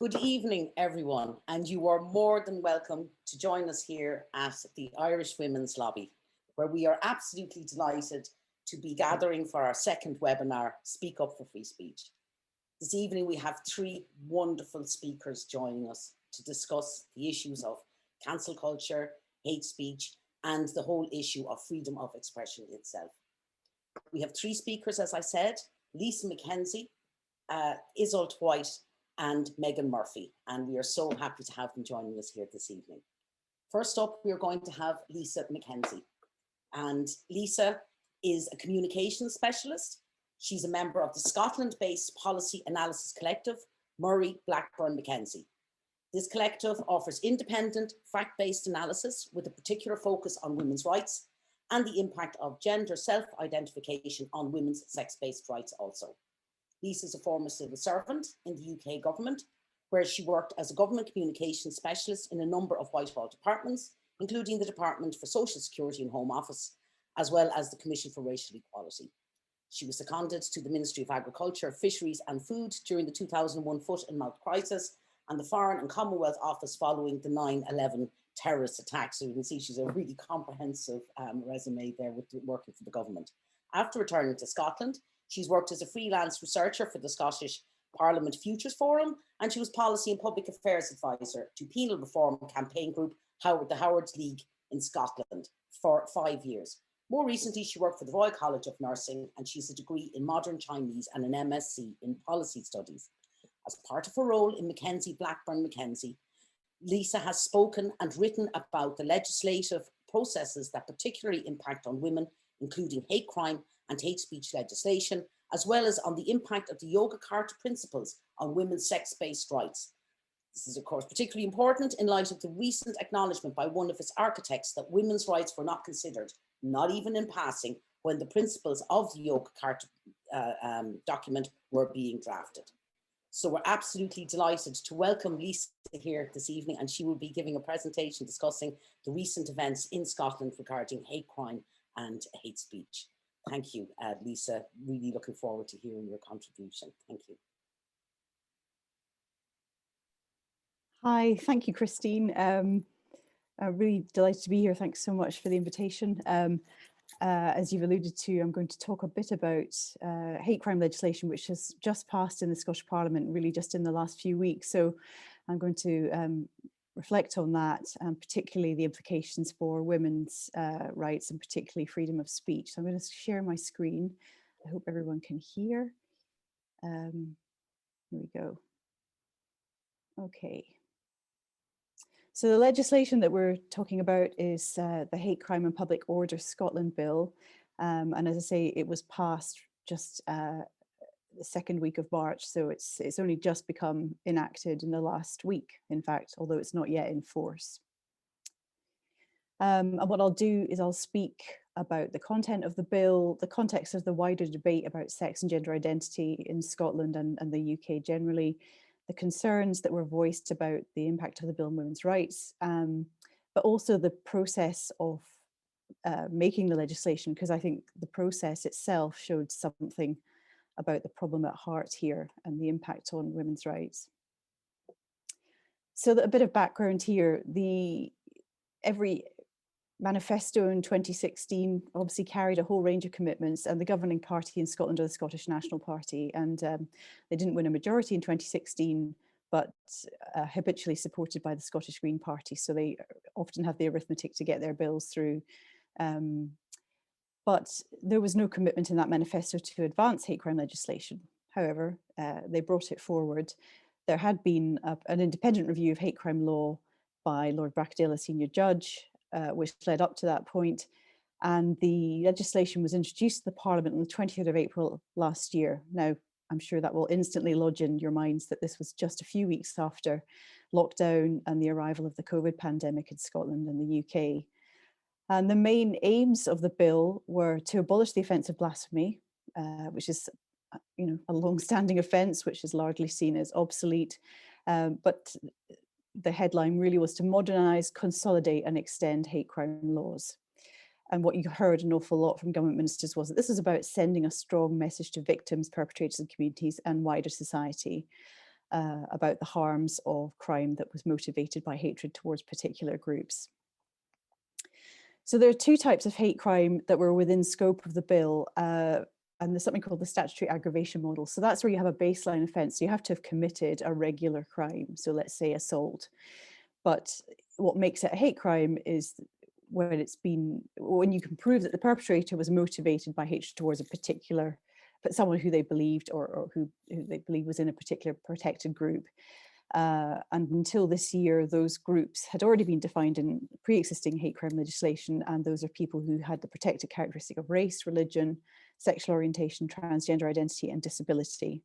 Good evening, everyone, and you are more than welcome to join us here at the Irish Women's Lobby, where we are absolutely delighted to be gathering for our second webinar, Speak Up for Free Speech. This evening, we have three wonderful speakers joining us to discuss the issues of cancel culture, hate speech, and the whole issue of freedom of expression itself. We have three speakers, as I said: Lisa McKenzie, Iseult White, and Meghan Murphy, and we are so happy to have them joining us here this evening. First up, we are going to have Lisa McKenzie, and Lisa is a communications specialist. She's a member of the Scotland-based policy analysis collective, Murray Blackburn McKenzie. This collective offers independent, fact-based analysis with a particular focus on women's rights and the impact of gender self-identification on women's sex-based rights also. Lisa is a former civil servant in the UK government, where she worked as a government communications specialist in a number of Whitehall departments, including the Department for Social Security and Home Office, as well as the Commission for Racial Equality. She was seconded to the Ministry of Agriculture, Fisheries and Food during the 2001 foot and mouth crisis and the Foreign and Commonwealth Office following the 9/11 terrorist attacks. So you can see she's a really comprehensive resume there with working for the government. After returning to Scotland, she's worked as a freelance researcher for the Scottish Parliament Futures Forum, and she was policy and public affairs advisor to penal reform campaign group the Howard's League in Scotland for 5 years. More recently, she worked for the Royal College of Nursing, and she has a degree in modern Chinese and an MSc in policy studies. As part of her role in McKenzie Blackburn McKenzie, Lisa has spoken and written about the legislative processes that particularly impact on women, including hate crime and hate speech legislation, as well as on the impact of the Yoga Carta principles on women's sex-based rights. This is, of course, particularly important in light of the recent acknowledgement by one of its architects that women's rights were not considered, not even in passing, when the principles of the Yoga Carta document were being drafted. So we're absolutely delighted to welcome Lisa here this evening, and she will be giving a presentation discussing the recent events in Scotland regarding hate crime and hate speech. Thank you, Lisa. Really looking forward to hearing your contribution. Thank you. Hi, thank you, Christine. I'm really delighted to be here. Thanks so much for the invitation. As you've alluded to, I'm going to talk a bit about hate crime legislation, which has just passed in the Scottish Parliament, really just in the last few weeks. So I'm going to reflect on that, and particularly the implications for women's rights and particularly freedom of speech. So I'm going to share my screen. I hope everyone can hear. Here we go. Okay. So the legislation that we're talking about is the Hate Crime and Public Order Scotland Bill. And as I say, it was passed just the second week of March, so it's only just become enacted in the last week, in fact, although it's not yet in force. And what I'll do is I'll speak about the content of the bill, the context of the wider debate about sex and gender identity in Scotland and the UK generally, the concerns that were voiced about the impact of the bill on women's rights, but also the process of making the legislation, because I think the process itself showed something about the problem at heart here and the impact on women's rights. So that a bit of background here, every manifesto in 2016 obviously carried a whole range of commitments, and the governing party in Scotland are the Scottish National Party, and they didn't win a majority in 2016, but habitually supported by the Scottish Green Party, so they often have the arithmetic to get their bills through. But there was no commitment in that manifesto to advance hate crime legislation. However, they brought it forward. There had been an independent review of hate crime law by Lord Bracadale, a senior judge, which led up to that point. And the legislation was introduced to the Parliament on the 23rd of April last year. Now, I'm sure that will instantly lodge in your minds that this was just a few weeks after lockdown and the arrival of the COVID pandemic in Scotland and the UK. And the main aims of the bill were to abolish the offence of blasphemy, which is a long-standing offence, which is largely seen as obsolete. But the headline really was to modernise, consolidate and extend hate crime laws. And what you heard an awful lot from government ministers was that this is about sending a strong message to victims, perpetrators and communities and wider society. about the harms of crime that was motivated by hatred towards particular groups. So there are two types of hate crime that were within scope of the bill, and there's something called the statutory aggravation model. So that's where you have a baseline offence. So you have to have committed a regular crime. So let's say assault. But what makes it a hate crime is when you can prove that the perpetrator was motivated by hatred towards a particular, but someone who they believed or who they believed was in a particular protected group. And until this year, those groups had already been defined in pre-existing hate crime legislation, and those are people who had the protected characteristic of race, religion, sexual orientation, transgender identity, and disability.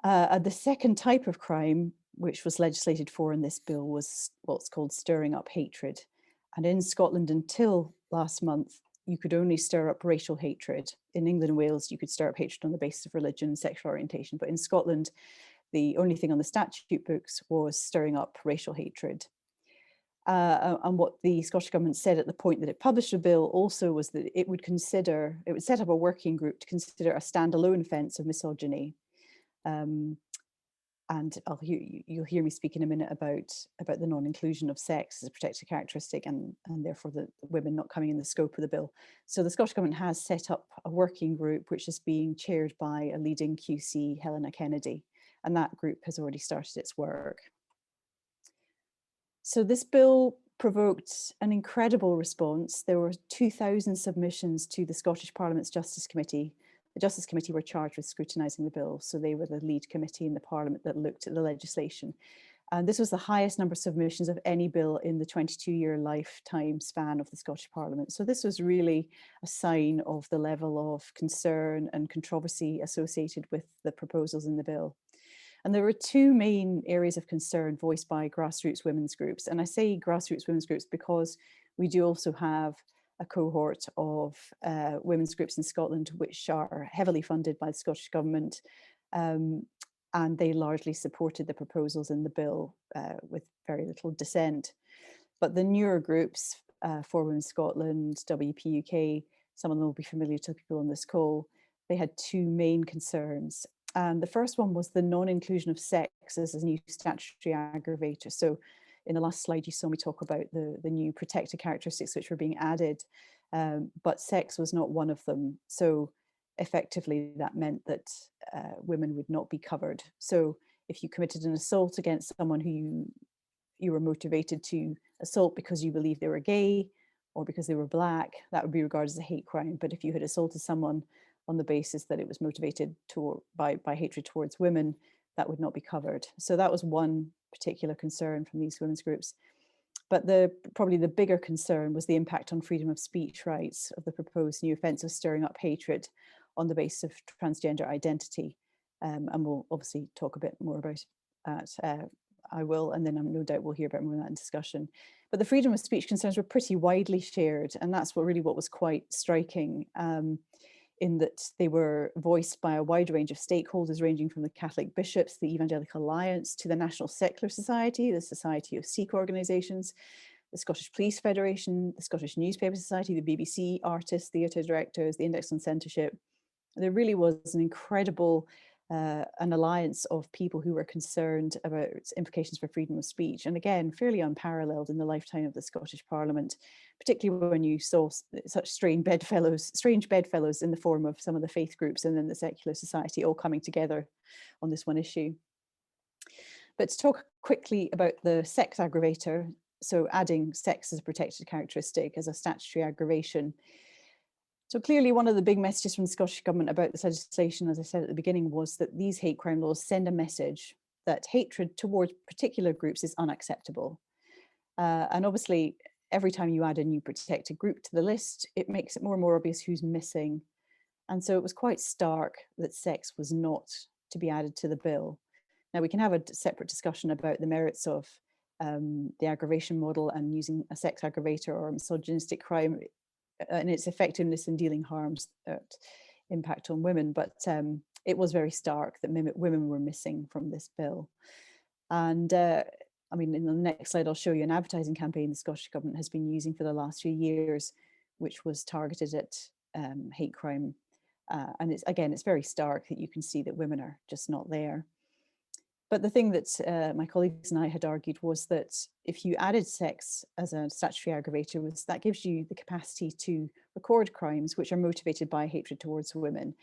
The second type of crime, which was legislated for in this bill, was what's called stirring up hatred. And in Scotland, until last month, you could only stir up racial hatred. In England and Wales, you could stir up hatred on the basis of religion and sexual orientation. But in Scotland, the only thing on the statute books was stirring up racial hatred. And what the Scottish Government said at the point that it published the bill also was that it would set up a working group to consider a standalone offence of misogyny. And you'll hear me speak in a minute about the non-inclusion of sex as a protected characteristic and therefore the women not coming in the scope of the bill. So the Scottish Government has set up a working group which is being chaired by a leading QC, Helena Kennedy, and that group has already started its work. So this bill provoked an incredible response. There were 2,000 submissions to the Scottish Parliament's Justice Committee. The Justice Committee were charged with scrutinising the bill, so they were the lead committee in the Parliament that looked at the legislation. And this was the highest number of submissions of any bill in the 22-year lifetime span of the Scottish Parliament. So this was really a sign of the level of concern and controversy associated with the proposals in the bill. And there were two main areas of concern voiced by grassroots women's groups. And I say grassroots women's groups because we do also have a cohort of women's groups in Scotland which are heavily funded by the Scottish Government, and they largely supported the proposals in the bill with very little dissent. But the newer groups, For Women Scotland, WP UK, some of them will be familiar to people on this call, they had two main concerns. And the first one was the non-inclusion of sex as a new statutory aggravator. So in the last slide, you saw me talk about the new protected characteristics which were being added, but sex was not one of them. So effectively, that meant that women would not be covered. So if you committed an assault against someone who you were motivated to assault because you believed they were gay or because they were Black, that would be regarded as a hate crime. But if you had assaulted someone on the basis that it was motivated by hatred towards women, that would not be covered. So that was one particular concern from these women's groups. But probably the bigger concern was the impact on freedom of speech rights of the proposed new offence of stirring up hatred on the basis of transgender identity. And we'll obviously talk a bit more about that. I will, and then no doubt we'll hear about more of that in discussion. But the freedom of speech concerns were pretty widely shared, and that's what was quite striking. In that they were voiced by a wide range of stakeholders, ranging from the Catholic bishops, the Evangelical Alliance, to the National Secular Society, the Society of Sikh Organisations, the Scottish Police Federation, the Scottish Newspaper Society, the BBC, artists, theatre directors, the Index on Censorship. There really was an incredible an alliance of people who were concerned about its implications for freedom of speech. And again, fairly unparalleled in the lifetime of the Scottish Parliament, particularly when you saw such strange bedfellows in the form of some of the faith groups and then the secular society all coming together on this one issue. But to talk quickly about the sex aggravator, so adding sex as a protected characteristic as a statutory aggravation. So clearly one of the big messages from the Scottish Government about this legislation, as I said at the beginning, was that these hate crime laws send a message that hatred towards particular groups is unacceptable. And obviously, every time you add a new protected group to the list, it makes it more and more obvious who's missing. And so it was quite stark that sex was not to be added to the bill. Now we can have a separate discussion about the merits of the aggravation model and using a sex aggravator or a misogynistic crime and its effectiveness in dealing harms that impact on women. But it was very stark that women were missing from this bill. And I mean, in the next slide, I'll show you an advertising campaign the Scottish Government has been using for the last few years, which was targeted at hate crime. And it's very stark that you can see that women are just not there. But the thing that my colleagues and I had argued was that if you added sex as a statutory aggravator, that gives you the capacity to record crimes which are motivated by hatred towards women.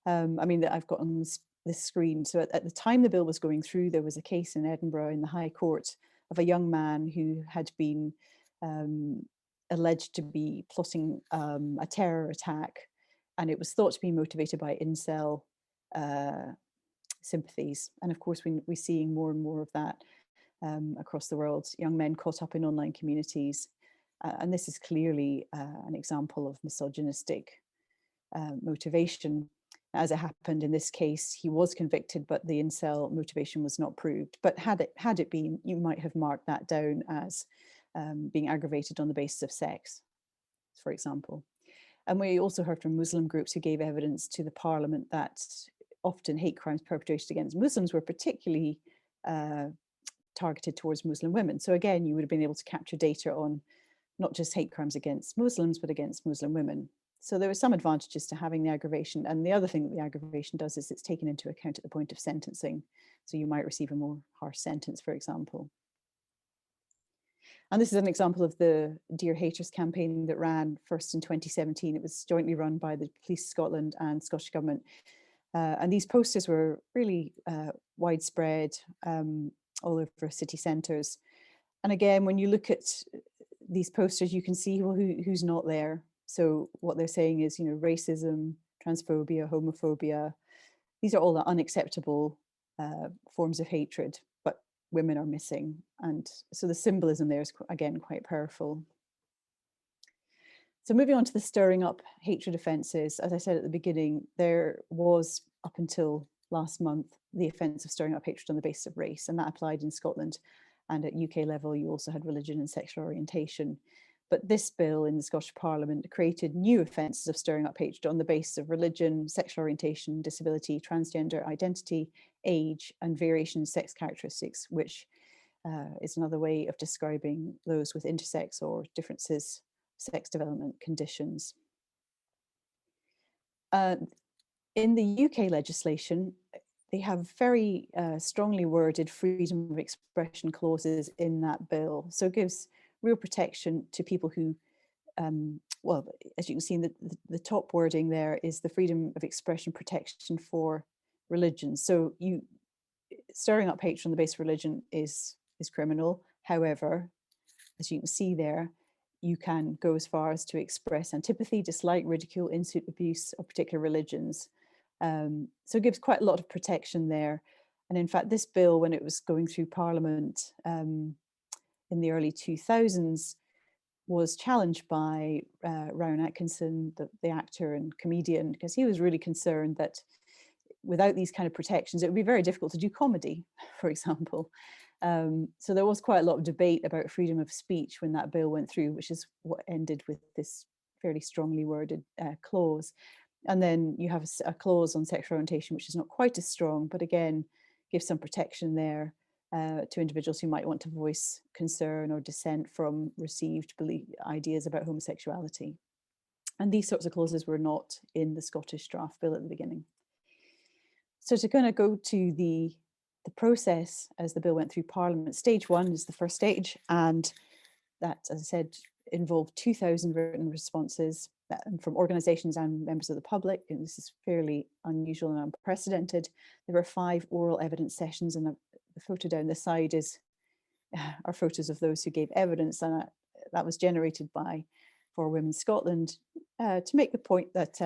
I mean, that I've got on this screen. So at the time the bill was going through, there was a case in Edinburgh in the High Court of a young man who had been alleged to be plotting a terror attack, and it was thought to be motivated by incel sympathies. And of course, we're seeing more and more of that across the world, young men caught up in online communities. And this is clearly an example of misogynistic motivation. As it happened in this case, he was convicted, but the incel motivation was not proved. But had it been, you might have marked that down as being aggravated on the basis of sex, for example. And we also heard from Muslim groups who gave evidence to the Parliament that often hate crimes perpetrated against Muslims were particularly targeted towards Muslim women. So again, you would have been able to capture data on not just hate crimes against Muslims, but against Muslim women. So there were some advantages to having the aggravation. And the other thing that the aggravation does is it's taken into account at the point of sentencing. So you might receive a more harsh sentence, for example. And this is an example of the Dear Haters campaign that ran first in 2017. It was jointly run by the Police Scotland and Scottish Government. And these posters were really widespread all over city centres. And again, when you look at these posters, you can see, well, who's not there. So what they're saying is, racism, transphobia, homophobia, these are all the unacceptable forms of hatred, but women are missing. And so the symbolism there is, again, quite powerful. So moving on to the stirring up hatred offences, as I said at the beginning, there was, up until last month, the offence of stirring up hatred on the basis of race, and that applied in Scotland. And at UK level, you also had religion and sexual orientation. But this bill in the Scottish Parliament created new offences of stirring up hatred on the basis of religion, sexual orientation, disability, transgender identity, age, and variation in sex characteristics, which is another way of describing those with intersex or differences sex development conditions. In the UK legislation, they have very strongly worded freedom of expression clauses in that bill. So it gives real protection to people who, well, as you can see in the top wording there is the freedom of expression protection for religion. So stirring up hatred on the basis of religion is criminal. However, as you can see there, you can go as far as to express antipathy, dislike, ridicule, insult, abuse of particular religions. So it gives quite a lot of protection there. And in fact, this bill, when it was going through Parliament in the early 2000s, was challenged by Rowan Atkinson, the actor and comedian, because he was really concerned that without these kind of protections, it would be very difficult to do comedy, for example. So there was quite a lot of debate about freedom of speech when that bill went through, which is what ended with this fairly strongly worded clause. And then you have a clause on sexual orientation, which is not quite as strong, but again, gives some protection there to individuals who might want to voice concern or dissent from received ideas about homosexuality. And these sorts of clauses were not in the Scottish draft bill at the beginning. So to kind of go to the process as the bill went through Parliament, stage one is the first stage, and that, as I said, involved 2,000 written responses from organisations and members of the public, and this is fairly unusual and unprecedented. There were 5 oral evidence sessions, and the photo down the side are photos of those who gave evidence, and that was generated by For Women Scotland to make the point that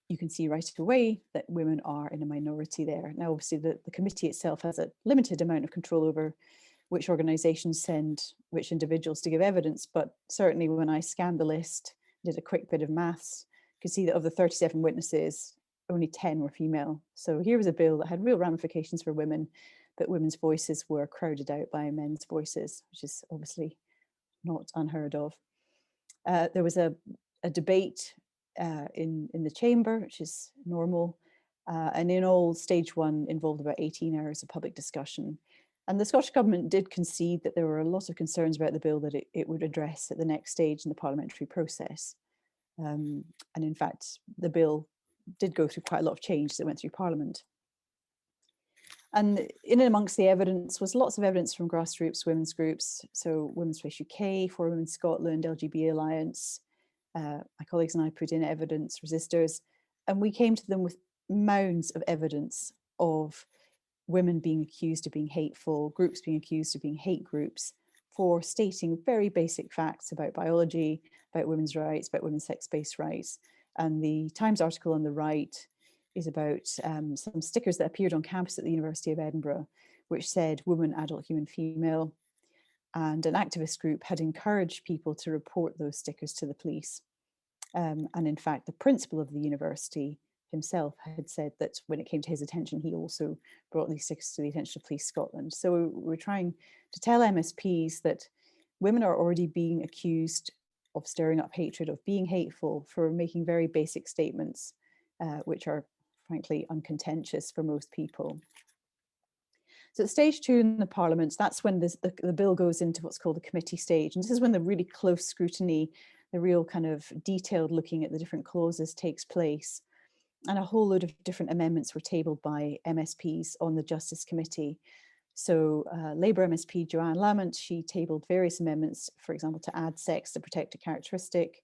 you can see right away that women are in a minority there. Now, obviously, the committee itself has a limited amount of control over which organisations send which individuals to give evidence, but certainly when I scanned the list, did a quick bit of maths, could see that of the 37 witnesses, only 10 were female. So here was a bill that had real ramifications for women, but women's voices were crowded out by men's voices, which is obviously not unheard of. There was a debate in the chamber, which is normal. And in all, stage one involved about 18 hours of public discussion. And the Scottish Government did concede that there were a lot of concerns about the bill that it would address at the next stage in the parliamentary process. And in fact, the bill did go through quite a lot of change that went through Parliament. And in and amongst the evidence was lots of evidence from grassroots women's groups, so Women's Race UK, For Women Scotland, LGBT Alliance. My colleagues and I put in evidence, resistors, and we came to them with mounds of evidence of women being accused of being hateful, groups being accused of being hate groups, for stating very basic facts about biology, about women's rights, about women's sex-based rights. And the Times article on the right is about some stickers that appeared on campus at the University of Edinburgh, which said woman, adult, human, female. And an activist group had encouraged people to report those stickers to the police. And in fact, the principal of the university himself had said that when it came to his attention, he also brought these stickers to the attention of Police Scotland. So we're trying to tell MSPs that women are already being accused of stirring up hatred, of being hateful, for making very basic statements, which are frankly uncontentious for most people. So at stage 2 in the Parliament, that's when the bill goes into what's called the committee stage. And this is when the really close scrutiny, the real kind of detailed looking at the different clauses takes place. And a whole load of different amendments were tabled by MSPs on the Justice Committee. So Labour MSP Joanne Lamont, she tabled various amendments, for example, to add sex to protected characteristic.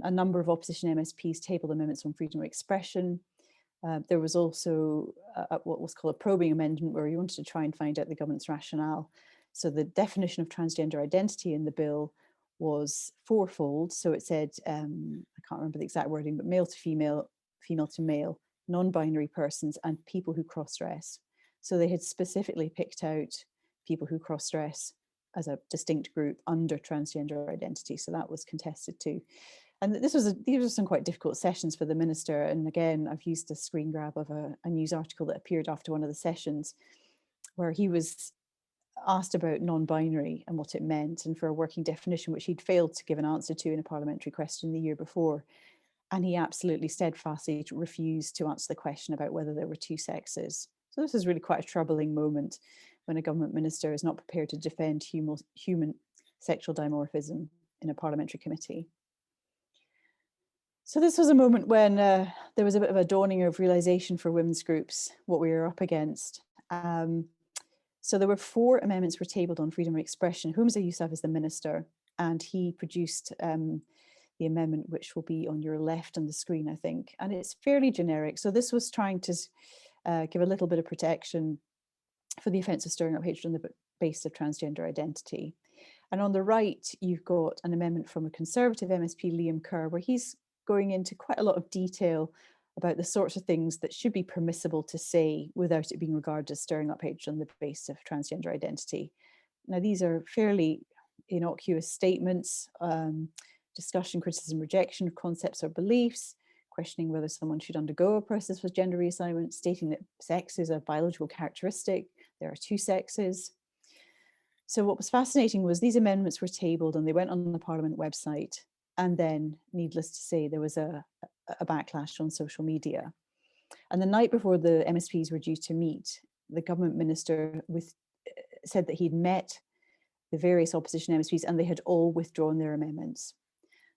A number of opposition MSPs tabled amendments on freedom of expression. There was also what was called a probing amendment, where we wanted to try and find out the government's rationale. So the definition of transgender identity in the bill was fourfold. So it said, I can't remember the exact wording, but male to female, female to male, non-binary persons, and people who cross-dress. So they had specifically picked out people who cross-dress as a distinct group under transgender identity. So that was contested too. And these were some quite difficult sessions for the minister. And again, I've used a screen grab of a news article that appeared after one of the sessions, where he was asked about non-binary and what it meant, and for a working definition, which he'd failed to give an answer to in a parliamentary question the year before. And he absolutely steadfastly refused to answer the question about whether there were two sexes. So this is really quite a troubling moment when a government minister is not prepared to defend human sexual dimorphism in a parliamentary committee. So this was a moment when there was a bit of a dawning of realization for women's groups, what we were up against. So there were 4 amendments were tabled on freedom of expression. Humza Yousaf is the minister, and he produced the amendment, which will be on your left on the screen, I think. And it's fairly generic. So this was trying to give a little bit of protection for the offence of stirring up hatred on the basis of transgender identity. And on the right, you've got an amendment from a Conservative MSP, Liam Kerr, where he's going into quite a lot of detail about the sorts of things that should be permissible to say without it being regarded as stirring up hatred on the basis of transgender identity. Now, these are fairly innocuous statements, discussion, criticism, rejection of concepts or beliefs, questioning whether someone should undergo a process with gender reassignment, stating that sex is a biological characteristic, there are 2 sexes. So what was fascinating was these amendments were tabled and they went on the Parliament website. And then, needless to say, there was a backlash on social media. And the night before the MSPs were due to meet, the government minister said that he'd met the various opposition MSPs and they had all withdrawn their amendments.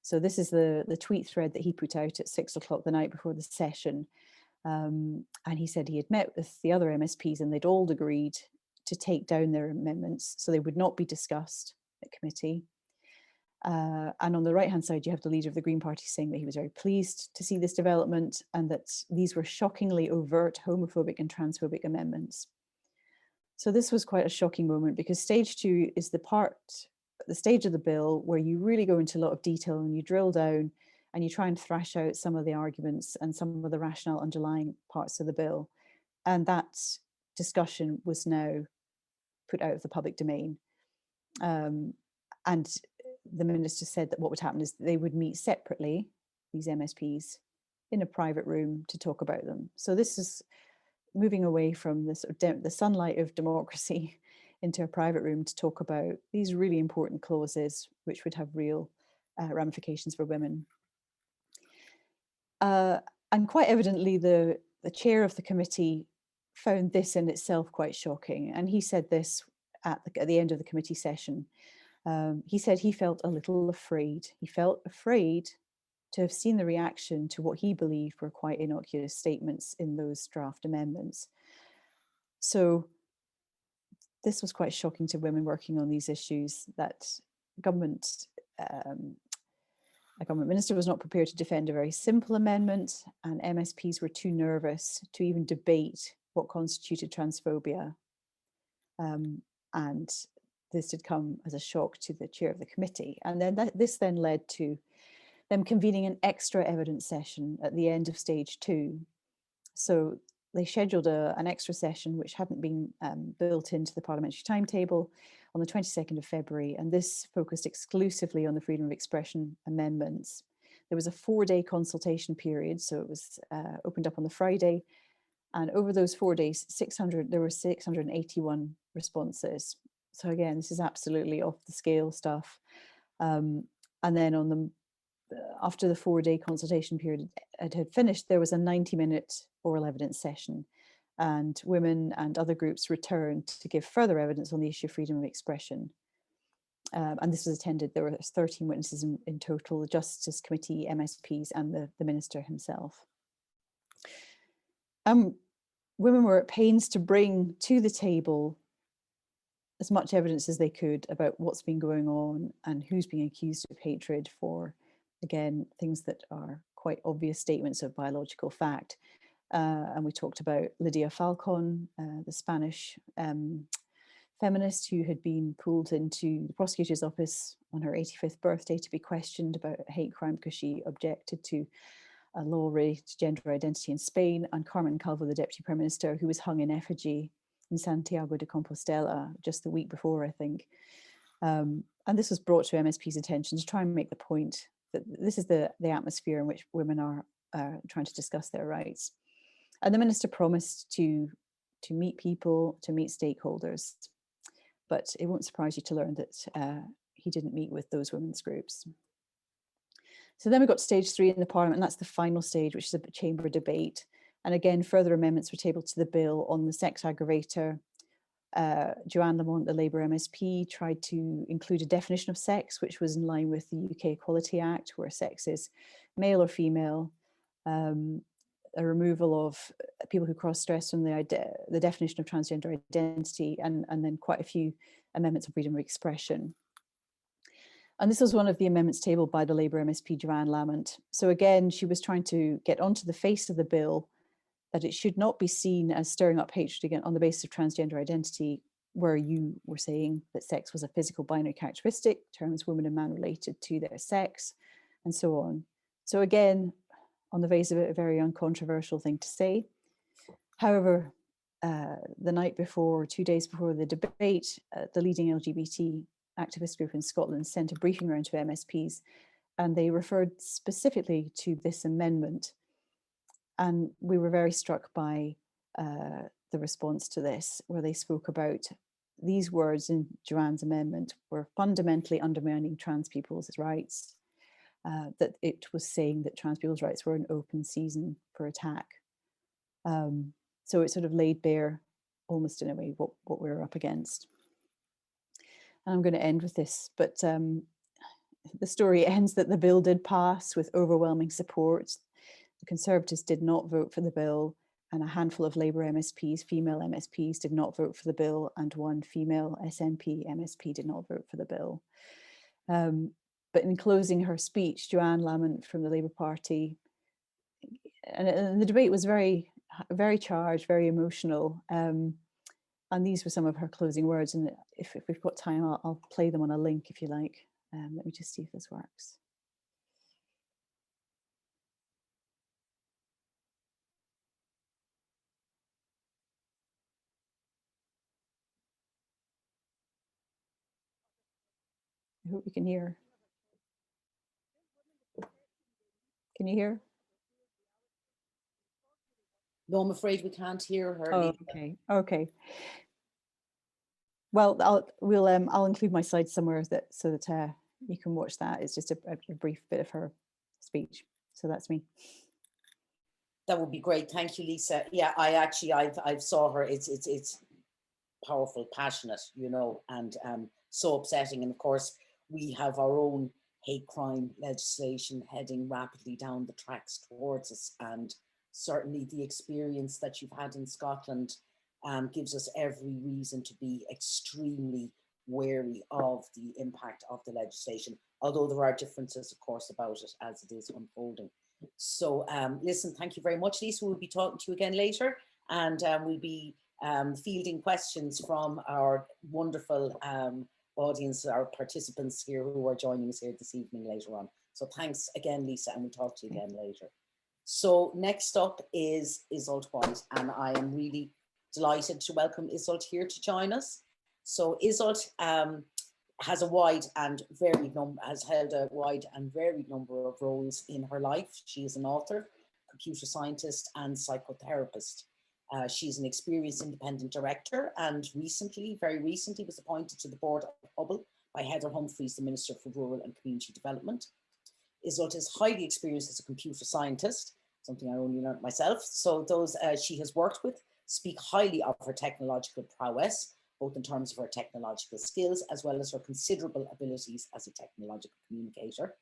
So this is the tweet thread that he put out at 6 o'clock the night before the session. And he said he had met with the other MSPs and they'd all agreed to take down their amendments so they would not be discussed at committee. And on the right-hand side, you have the leader of the Green Party saying that he was very pleased to see this development and that these were shockingly overt homophobic and transphobic amendments. So this was quite a shocking moment because stage 2 is the stage of the bill where you really go into a lot of detail and you drill down and you try and thrash out some of the arguments and some of the rationale underlying parts of the bill. And that discussion was now put out of the public domain. And the minister said that what would happen is they would meet separately, these MSPs, in a private room to talk about them. So this is moving away from the sunlight of democracy into a private room to talk about these really important clauses, which would have real ramifications for women. And quite evidently, the chair of the committee found this in itself quite shocking. And he said this at the end of the committee session. He said he felt a little afraid. He felt afraid to have seen the reaction to what he believed were quite innocuous statements in those draft amendments. So this was quite shocking to women working on these issues, that a government minister was not prepared to defend a very simple amendment, and MSPs were too nervous to even debate what constituted transphobia. And this had come as a shock to the chair of the committee. And then this then led to them convening an extra evidence session at the end of stage 2. So they scheduled an extra session which hadn't been built into the parliamentary timetable on the 22nd of February, and this focused exclusively on the freedom of expression amendments. There was a 4-day consultation period, so it was opened up on the Friday, and over those 4 days, there were 681 responses. So again, this is absolutely off the scale stuff. And then after the 4-day consultation period had finished, there was a 90-minute oral evidence session, and women and other groups returned to give further evidence on the issue of freedom of expression. And this was attended, there were 13 witnesses in total, the Justice Committee, MSPs, and the Minister himself. Women were at pains to bring to the table as much evidence as they could about what's been going on and who's being accused of hatred for, again, things that are quite obvious statements of biological fact. And we talked about Lydia Falcon, the Spanish feminist who had been pulled into the prosecutor's office on her 85th birthday to be questioned about hate crime because she objected to a law related to gender identity in Spain, and Carmen Calvo, the Deputy Prime Minister, who was hung in effigy in Santiago de Compostela just the week before, I think. And this was brought to MSP's attention to try and make the point that this is the atmosphere in which women are trying to discuss their rights. And the minister promised to meet people, to meet stakeholders, but it won't surprise you to learn that he didn't meet with those women's groups. So then we got to stage 3 in the Parliament, and that's the final stage, which is a chamber debate. And again, further amendments were tabled to the bill on the sex aggravator. Joanne Lamont, the Labour MSP, tried to include a definition of sex, which was in line with the UK Equality Act, where sex is male or female. A removal of people who cross-dress from the definition of transgender identity, and then quite a few amendments of freedom of expression. And this was one of the amendments tabled by the Labour MSP Joanne Lamont. So again, she was trying to get onto the face of the bill that it should not be seen as stirring up hatred again on the basis of transgender identity, where you were saying that sex was a physical binary characteristic, terms woman and man related to their sex, and so on. So again, on the face of it, a very uncontroversial thing to say. However, the night before, 2 days before the debate, the leading LGBT activist group in Scotland sent a briefing round to MSPs, and they referred specifically to this amendment. And we were very struck by the response to this, where they spoke about these words in Joanne's amendment were fundamentally undermining trans people's rights, that it was saying that trans people's rights were an open season for attack. So it sort of laid bare, almost in a way, what we were up against. And I'm going to end with this, but the story ends that the bill did pass with overwhelming support. The Conservatives did not vote for the bill, and a handful of Labour MSPs, female MSPs, did not vote for the bill, and one female SNP MSP did not vote for the bill. But in closing her speech, Joanne Lamont from the Labour Party, and the debate was very, very charged, very emotional. And these were some of her closing words. And if we've got time, I'll play them on a link if you like. Let me just see if this works. I hope you can hear. Can you hear? No, I'm afraid we can't hear her. Oh, okay. Well, I'll include my slides somewhere so that you can watch that. It's just a brief bit of her speech. So that's me. That would be great. Thank you, Lisa. Yeah, I've saw her. It's powerful, passionate, you know, and so upsetting. And of course, we have our own hate crime legislation heading rapidly down the tracks towards us. And certainly the experience that you've had in Scotland gives us every reason to be extremely wary of the impact of the legislation, although there are differences, of course, about it as it is unfolding. So listen, thank you very much, Lisa. We'll be talking to you again later, and we'll be fielding questions from our wonderful audience, our participants here who are joining us here this evening later on. So thanks again, Lisa, and we'll talk to you again later. So next up is Iseult White, and I am really delighted to welcome Iseult here to join us. So Iseult has held a wide and varied number of roles in her life. She is an author, computer scientist, and psychotherapist. She's an experienced independent director, and very recently was appointed to the board of Hubble by Heather Humphreys, the Minister for Rural and Community Development. Iseult is highly experienced as a computer scientist, something I only learned myself. So those she has worked with speak highly of her technological prowess, both in terms of her technological skills, as well as her considerable abilities as a technological communicator.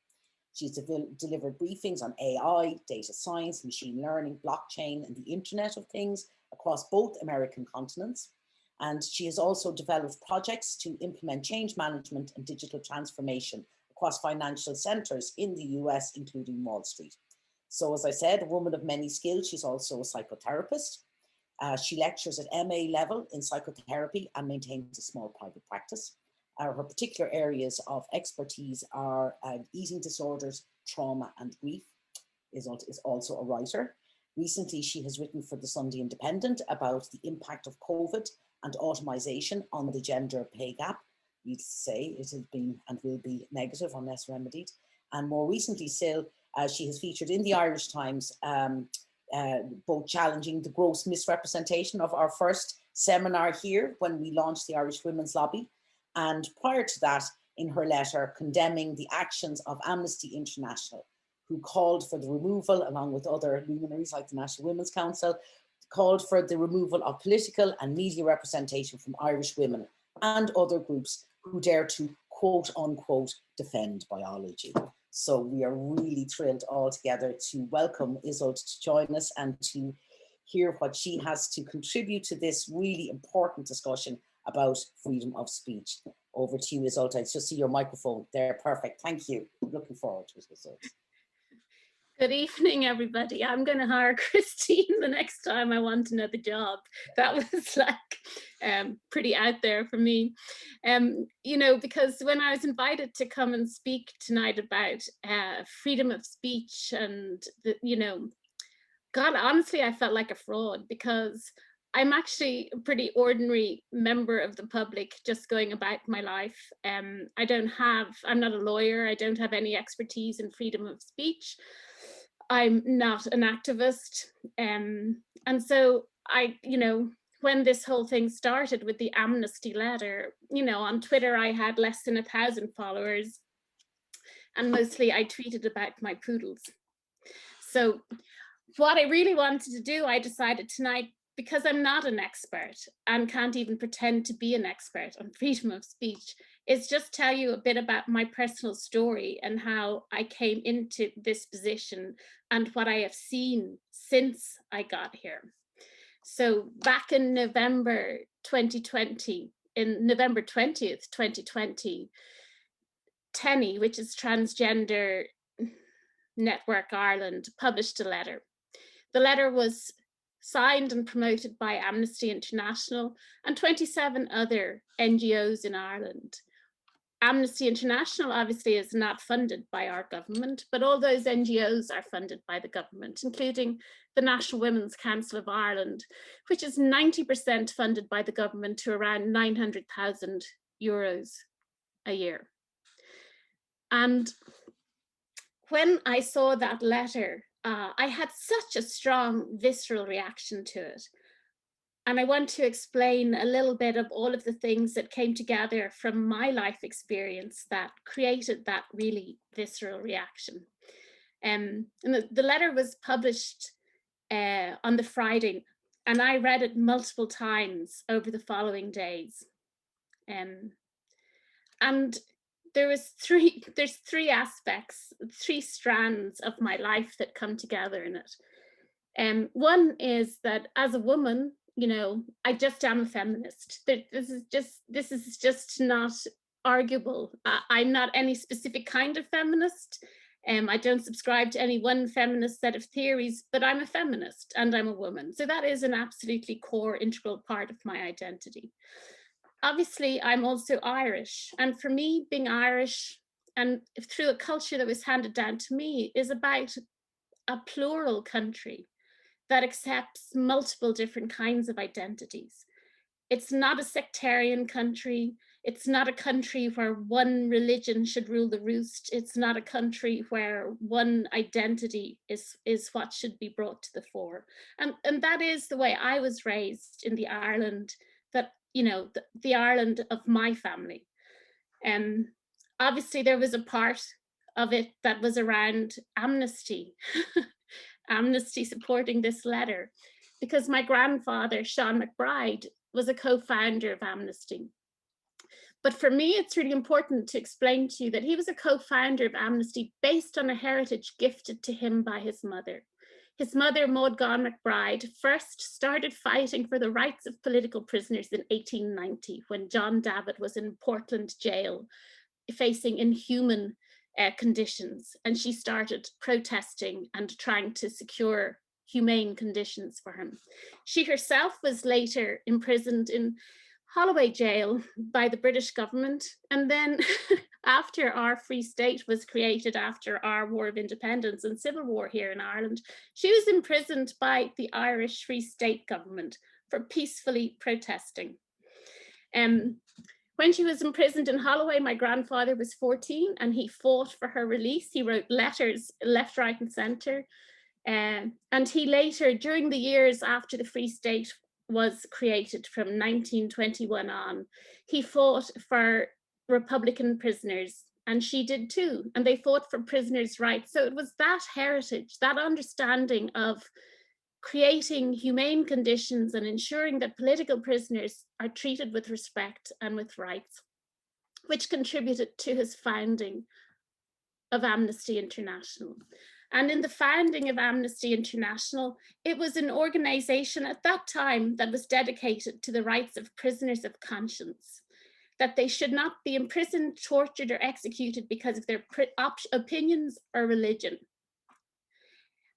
She's delivered briefings on AI, data science, machine learning, blockchain, and the Internet of Things across both American continents. And she has also developed projects to implement change management and digital transformation across financial centers in the US, including Wall Street. So as I said, a woman of many skills, she's also a psychotherapist. She lectures at MA level in psychotherapy and maintains a small private practice. Her particular areas of expertise are eating disorders, trauma, and grief. Iseult is also a writer. Recently, she has written for the Sunday Independent about the impact of COVID and automation on the gender pay gap. Needless to say, it has been and will be negative unless remedied. And more recently still, she has featured in the Irish Times, both challenging the gross misrepresentation of our first seminar here when we launched the Irish Women's Lobby. And prior to that, in her letter condemning the actions of Amnesty International, who called for the removal, along with other luminaries like the National Women's Council, called for the removal of political and media representation from Irish women and other groups who dare to quote unquote defend biology. So we are really thrilled all together to welcome Iseult to join us and to hear what she has to contribute to this really important discussion about freedom of speech. Over to you, Iseult. I just see your microphone there. Perfect. Thank you. Looking forward to it, Iseult. Good evening, everybody. I'm going to hire Christine the next time I want another job. That was like pretty out there for me. You know, because when I was invited to come and speak tonight about freedom of speech and, you know, God, honestly, I felt like a fraud because I'm actually a pretty ordinary member of the public just going about my life. I'm not a lawyer. I don't have any expertise in freedom of speech. I'm not an activist. And so you know, when this whole thing started with the amnesty letter, you know, on Twitter, I had less than 1,000 followers and mostly I tweeted about my poodles. So what I really wanted to do, I decided tonight, because I'm not an expert and can't even pretend to be an expert on freedom of speech, is just tell you a bit about my personal story and how I came into this position and what I have seen since I got here. So back in November 2020, in November 20th, 2020, TENI, which is Transgender Network Ireland, published a letter. The letter was signed and promoted by Amnesty International and 27 other NGOs in Ireland. Amnesty International obviously is not funded by our government, but all those NGOs are funded by the government, including the National Women's Council of Ireland, which is 90% funded by the government to around 900,000 euros a year. And when I saw that letter, I had such a strong visceral reaction to it. And I want to explain a little bit of all of the things that came together from my life experience that created that really visceral reaction. And the letter was published on the Friday, and I read it multiple times over the following days. And there's three aspects, three strands of my life that come together in it. One is that as a woman, you know, I just am a feminist. This is just not arguable. I'm not any specific kind of feminist. I don't subscribe to any one feminist set of theories, but I'm a feminist and I'm a woman. So that is an absolutely core, integral part of my identity. Obviously, I'm also Irish. And for me, being Irish and through a culture that was handed down to me is about a plural country that accepts multiple different kinds of identities. It's not a sectarian country. It's not a country where one religion should rule the roost. It's not a country where one identity is what should be brought to the fore. And that is the way I was raised in the Ireland that, you know, the Ireland of my family. Obviously, there was a part of it that was around amnesty, amnesty supporting this letter, because my grandfather, Sean McBride, was a co-founder of Amnesty. But for me, it's really important to explain to you that he was a co-founder of Amnesty based on a heritage gifted to him by his mother. His mother, Maud Gon McBride, first started fighting for the rights of political prisoners in 1890 when John Davitt was in Portland jail facing inhuman conditions. And she started protesting and trying to secure humane conditions for him. She herself was later imprisoned in Holloway jail by the British government. And then after our Free State was created, after our War of Independence and Civil War here in Ireland, she was imprisoned by the Irish Free State government for peacefully protesting. When she was imprisoned in Holloway, my grandfather was 14 and he fought for her release. He wrote letters left, right and centre. And he later, during the years after the Free State was created from 1921 on, he fought for Republican prisoners, and she did too, and they fought for prisoners' rights. So it was that heritage, that understanding of creating humane conditions and ensuring that political prisoners are treated with respect and with rights, which contributed to his founding of Amnesty International. And in the founding of Amnesty International, it was an organization at that time that was dedicated to the rights of prisoners of conscience, that they should not be imprisoned, tortured, or executed because of their opinions or religion.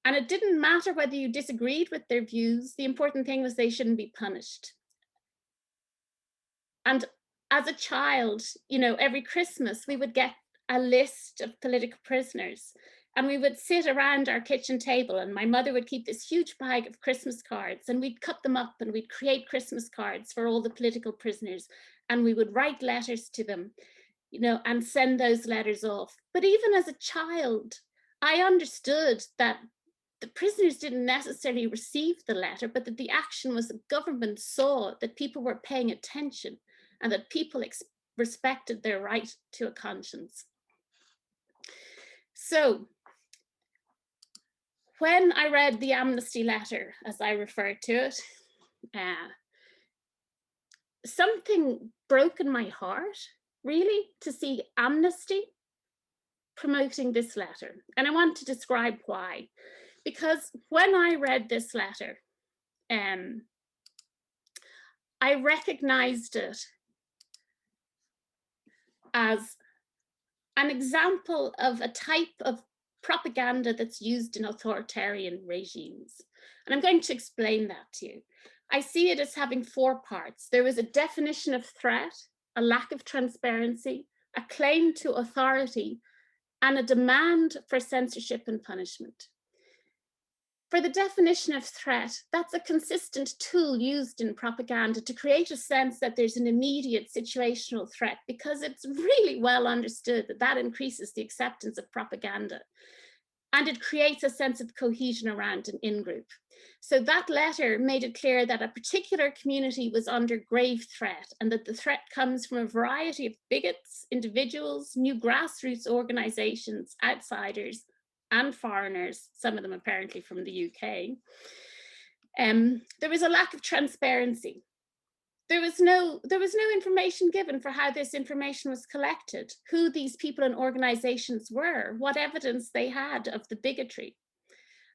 And it didn't matter whether you disagreed with their views, the important thing was they shouldn't be punished. And as a child, you know, every Christmas we would get a list of political prisoners. And we would sit around our kitchen table and my mother would keep this huge bag of Christmas cards and we'd cut them up and we'd create Christmas cards for all the political prisoners. And we would write letters to them, you know, and send those letters off. But even as a child, I understood that the prisoners didn't necessarily receive the letter, but that the action was the government saw that people were paying attention and that people respected their right to a conscience. So, when I read the amnesty letter, as I refer to it, something broke in my heart, really, to see Amnesty promoting this letter. And I want to describe why. Because when I read this letter, I recognized it as an example of a type of propaganda that's used in authoritarian regimes. And I'm going to explain that to you. I see it as having four parts. There is a definition of threat, a lack of transparency, a claim to authority, and a demand for censorship and punishment. For the definition of threat, that's a consistent tool used in propaganda to create a sense that there's an immediate situational threat, because it's really well understood that that increases the acceptance of propaganda. And it creates a sense of cohesion around an in-group. So that letter made it clear that a particular community was under grave threat, and that the threat comes from a variety of bigots, individuals, new grassroots organizations, outsiders, and foreigners, some of them apparently from the UK. There was a lack of transparency. there was no information given for how this information was collected, who these people and organizations were, what evidence they had of the bigotry.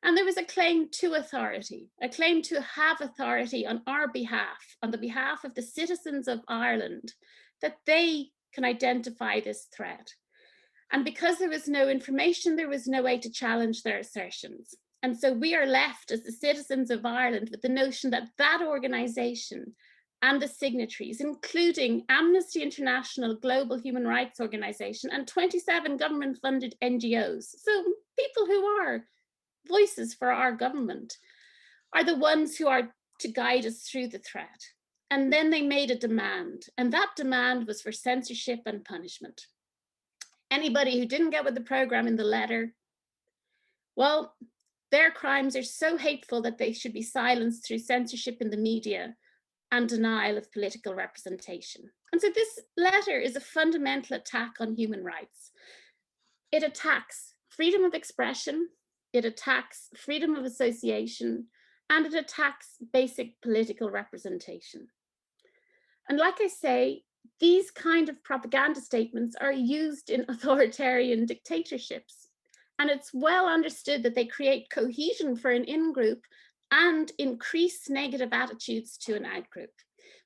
And there was a claim to authority, a claim to have authority on our behalf, on the behalf of the citizens of Ireland, that they can identify this threat. And because there was no information, there was no way to challenge their assertions. And so we are left as the citizens of Ireland with the notion that that organization and the signatories, including Amnesty International, Global Human Rights Organization, and 27 government-funded NGOs, so people who are voices for our government, are the ones who are to guide us through the threat. And then they made a demand, and that demand was for censorship and punishment. Anybody who didn't get with the program in the letter, well, their crimes are so hateful that they should be silenced through censorship in the media and denial of political representation. And so this letter is a fundamental attack on human rights. It attacks freedom of expression, it attacks freedom of association, and it attacks basic political representation. And like I say, these kind of propaganda statements are used in authoritarian dictatorships. And it's well understood that they create cohesion for an in-group and increase negative attitudes to an out-group.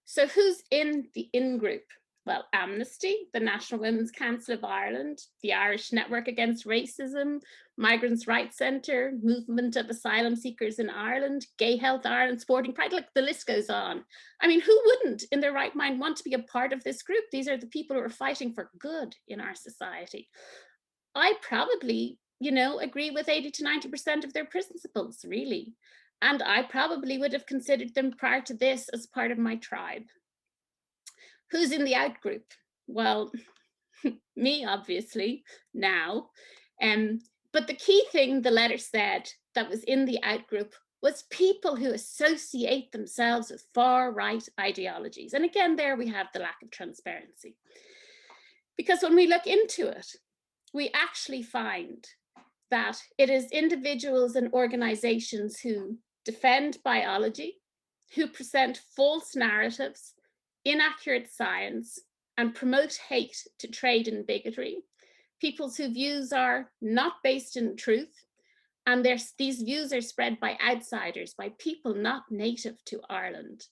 So who's in the in-group? Well, Amnesty, the National Women's Council of Ireland, the Irish Network Against Racism, Migrants' Rights Centre, Movement of Asylum Seekers in Ireland, Gay Health Ireland, Sporting Pride, like the list goes on. I mean, who wouldn't in their right mind want to be a part of this group? These are the people who are fighting for good in our society. I probably, agree with 80 to 90% of their principles, really. And I probably would have considered them prior to this as part of my tribe. Who's in the out group? Well, me, obviously, now. But the key thing the letter said that was in the out group was people who associate themselves with far-right ideologies. And again, there we have the lack of transparency. Because when we look into it, we actually find that it is individuals and organizations who defend biology, who present false narratives, inaccurate science, and promote hate to trade in bigotry, peoples whose views are not based in truth, and these views are spread by outsiders, by people not native to Ireland.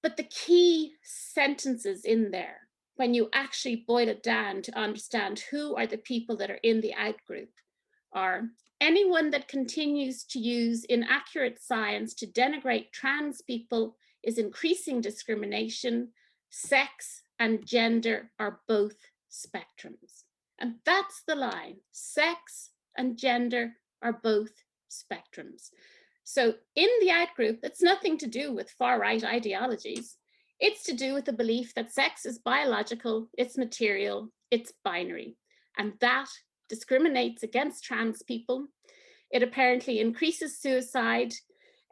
But the key sentences in there, when you actually boil it down to understand who are the people that are in the out group, are anyone that continues to use inaccurate science to denigrate trans people is increasing discrimination. Sex and gender are both spectrums. And that's the line. Sex and gender are both spectrums. So in the out group, it's nothing to do with far-right ideologies. It's to do with the belief that sex is biological, it's material, it's binary. And that discriminates against trans people. It apparently increases suicide,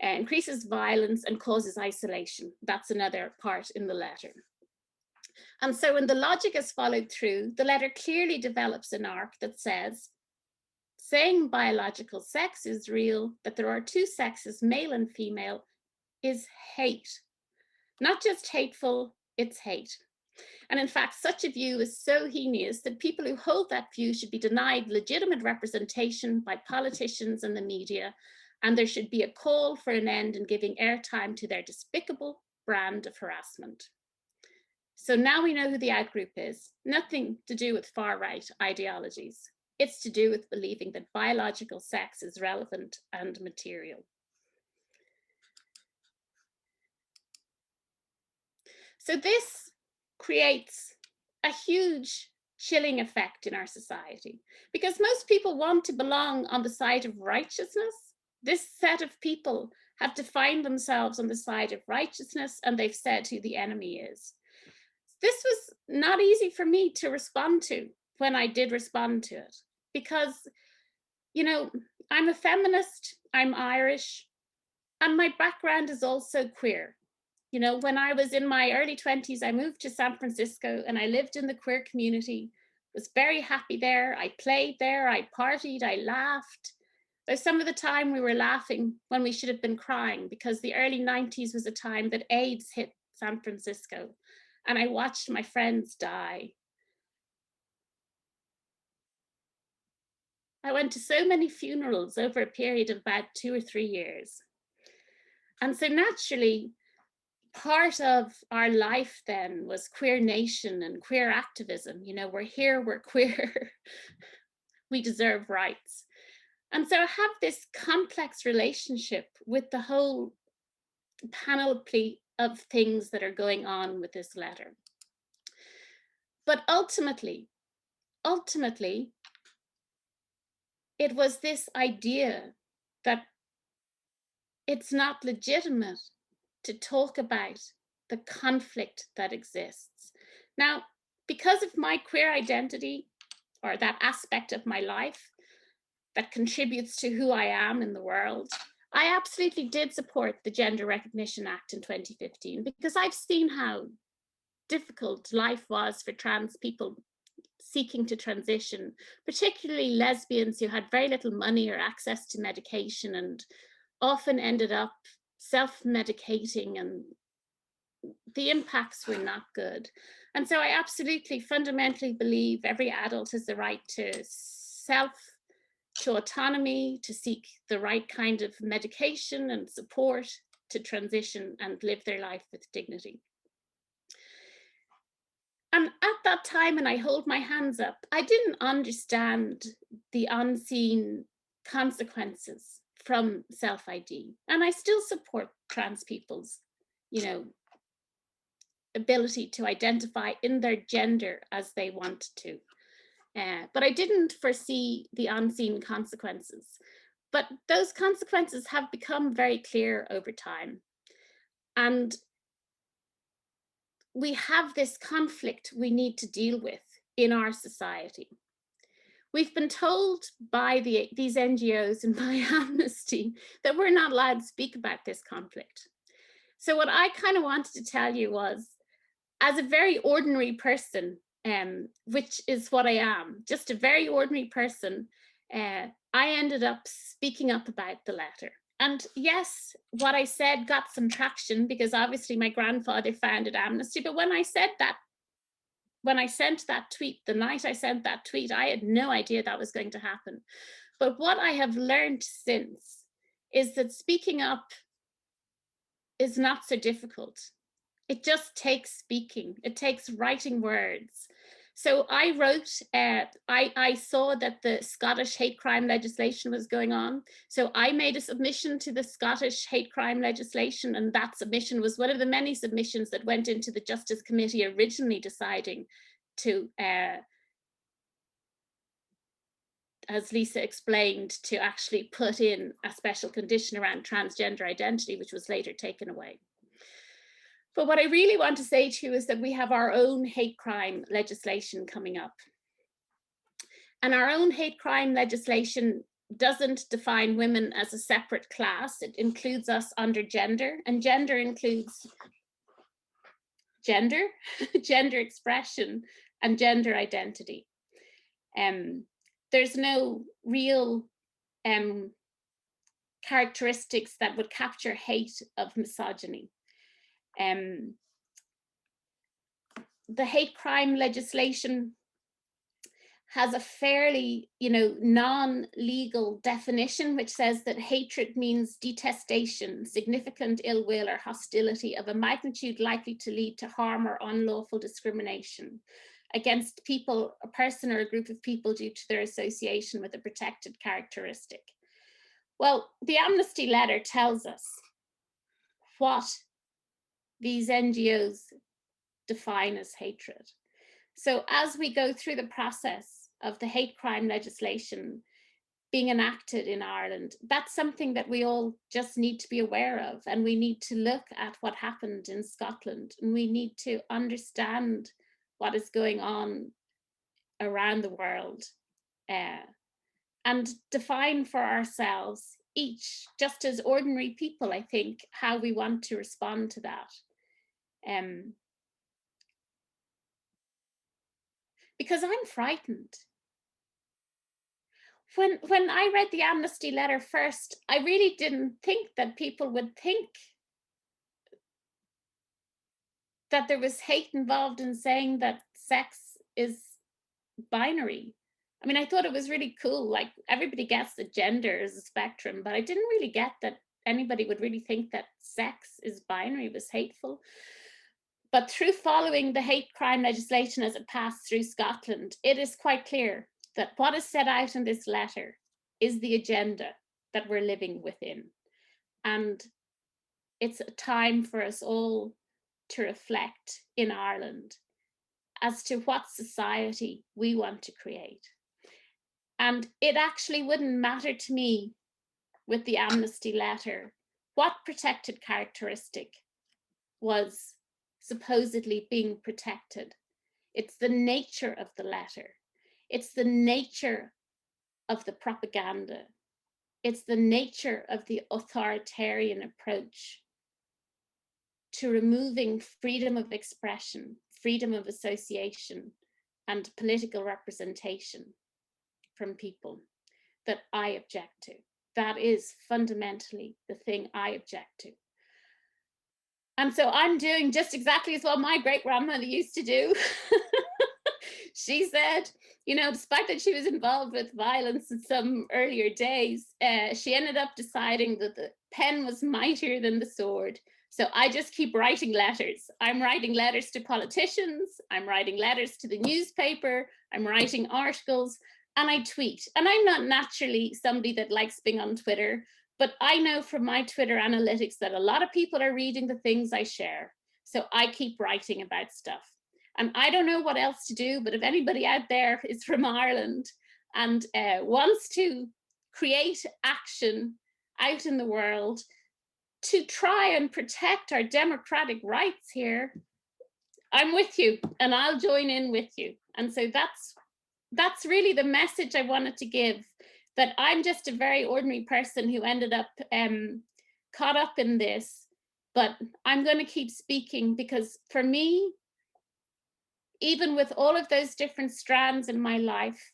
increases violence, and causes isolation. That's another part in the letter. And so when the logic is followed through, the letter clearly develops an arc that says, saying biological sex is real, that there are two sexes, male and female, is hate. Not just hateful, it's hate. And in fact, such a view is so heinous that people who hold that view should be denied legitimate representation by politicians and the media, and there should be a call for an end in giving airtime to their despicable brand of harassment. So now we know who the outgroup is. Nothing to do with far-right ideologies. It's to do with believing that biological sex is relevant and material. So this creates a huge chilling effect in our society because most people want to belong on the side of righteousness. This set of people have defined themselves on the side of righteousness, and they've said who the enemy is. This was not easy for me to respond to when I did respond to it because, I'm a feminist, I'm Irish, and my background is also queer. When I was in my early 20s, I moved to San Francisco and I lived in the queer community, was very happy there. I played there, I partied, I laughed. There's some of the time we were laughing when we should have been crying because the early 90s was a time that AIDS hit San Francisco, and I watched my friends die. I went to so many funerals over a period of about 2 or 3 years. And so naturally, part of our life then was Queer Nation and queer activism. You know, we're here, we're queer, we deserve rights. And so I have this complex relationship with the whole panoply of things that are going on with this letter. But ultimately, it was this idea that it's not legitimate to talk about the conflict that exists. Now, because of my queer identity, or that aspect of my life that contributes to who I am in the world, I absolutely did support the Gender Recognition Act in 2015, because I've seen how difficult life was for trans people seeking to transition, particularly lesbians who had very little money or access to medication and often ended up self-medicating, and the impacts were not good. And so I absolutely fundamentally believe every adult has the right to autonomy, to seek the right kind of medication and support to transition and live their life with dignity. And at that time, and I hold my hands up, I didn't understand the unseen consequences from self-ID. And I still support trans people's, you know, ability to identify in their gender as they want to. But I didn't foresee the unseen consequences. But those consequences have become very clear over time. And we have this conflict we need to deal with in our society. We've been told by these NGOs and by Amnesty that we're not allowed to speak about this conflict. So what I kind of wanted to tell you was, as a very ordinary person, which is what I am, just a very ordinary person, I ended up speaking up about the letter. And yes, what I said got some traction, because obviously my grandfather founded Amnesty. But when I said that, when I sent that tweet, the night I sent that tweet, I had no idea that was going to happen. But what I have learned since is that speaking up is not so difficult. It just takes speaking. It takes writing words. So I wrote, I saw that the Scottish hate crime legislation was going on. So I made a submission to the Scottish hate crime legislation, and that submission was one of the many submissions that went into the Justice Committee originally deciding to, as Lisa explained, to actually put in a special condition around transgender identity, which was later taken away. But what I really want to say to you is that we have our own hate crime legislation coming up. And our own hate crime legislation doesn't define women as a separate class. It includes us under gender, and gender includes gender, gender expression, and gender identity. There's no real characteristics that would capture hate of misogyny. The hate crime legislation has a fairly, non-legal definition, which says that hatred means detestation, significant ill will or hostility of a magnitude likely to lead to harm or unlawful discrimination against people, a person or a group of people due to their association with a protected characteristic. Well, the Amnesty letter tells us what these NGOs define as hatred. So as we go through the process of the hate crime legislation being enacted in Ireland, that's something that we all just need to be aware of, and we need to look at what happened in Scotland, and we need to understand what is going on around the world, and define for ourselves each, just as ordinary people, I think, how we want to respond to that. Because I'm frightened. When I read the Amnesty letter first, I really didn't think that people would think that there was hate involved in saying that sex is binary. I mean, I thought it was really cool. Like, everybody gets that gender is a spectrum, but I didn't really get that anybody would really think that sex is binary was hateful. But through following the hate crime legislation as it passed through Scotland, it is quite clear that what is set out in this letter is the agenda that we're living within. And it's a time for us all to reflect in Ireland as to what society we want to create. And it actually wouldn't matter to me with the amnesty letter what protected characteristic was supposedly being protected. It's the nature of the letter. It's the nature of the propaganda. It's the nature of the authoritarian approach to removing freedom of expression, freedom of association, and political representation from people that I object to. That is fundamentally the thing I object to. And so I'm doing just exactly as what my great-grandmother used to do. She said, you know, despite that she was involved with violence in some earlier days, she ended up deciding that the pen was mightier than the sword. So I just keep writing letters. I'm writing letters to politicians. I'm writing letters to the newspaper. I'm writing articles, and I tweet. And I'm not naturally somebody that likes being on Twitter, but I know from my Twitter analytics that a lot of people are reading the things I share. So I keep writing about stuff. And I don't know what else to do, but if anybody out there is from Ireland and wants to create action out in the world to try and protect our democratic rights here, I'm with you, and I'll join in with you. And so that's really the message I wanted to give, that I'm just a very ordinary person who ended up caught up in this, but I'm going to keep speaking, because for me, even with all of those different strands in my life,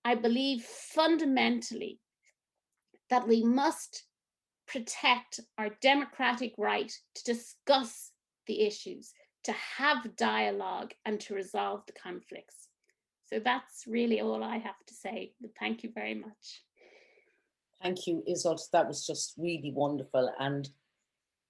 I believe fundamentally that we must protect our democratic right to discuss the issues, to have dialogue, and to resolve the conflicts. So that's really all I have to say. Thank you very much. Thank you, Iseult. That was just really wonderful and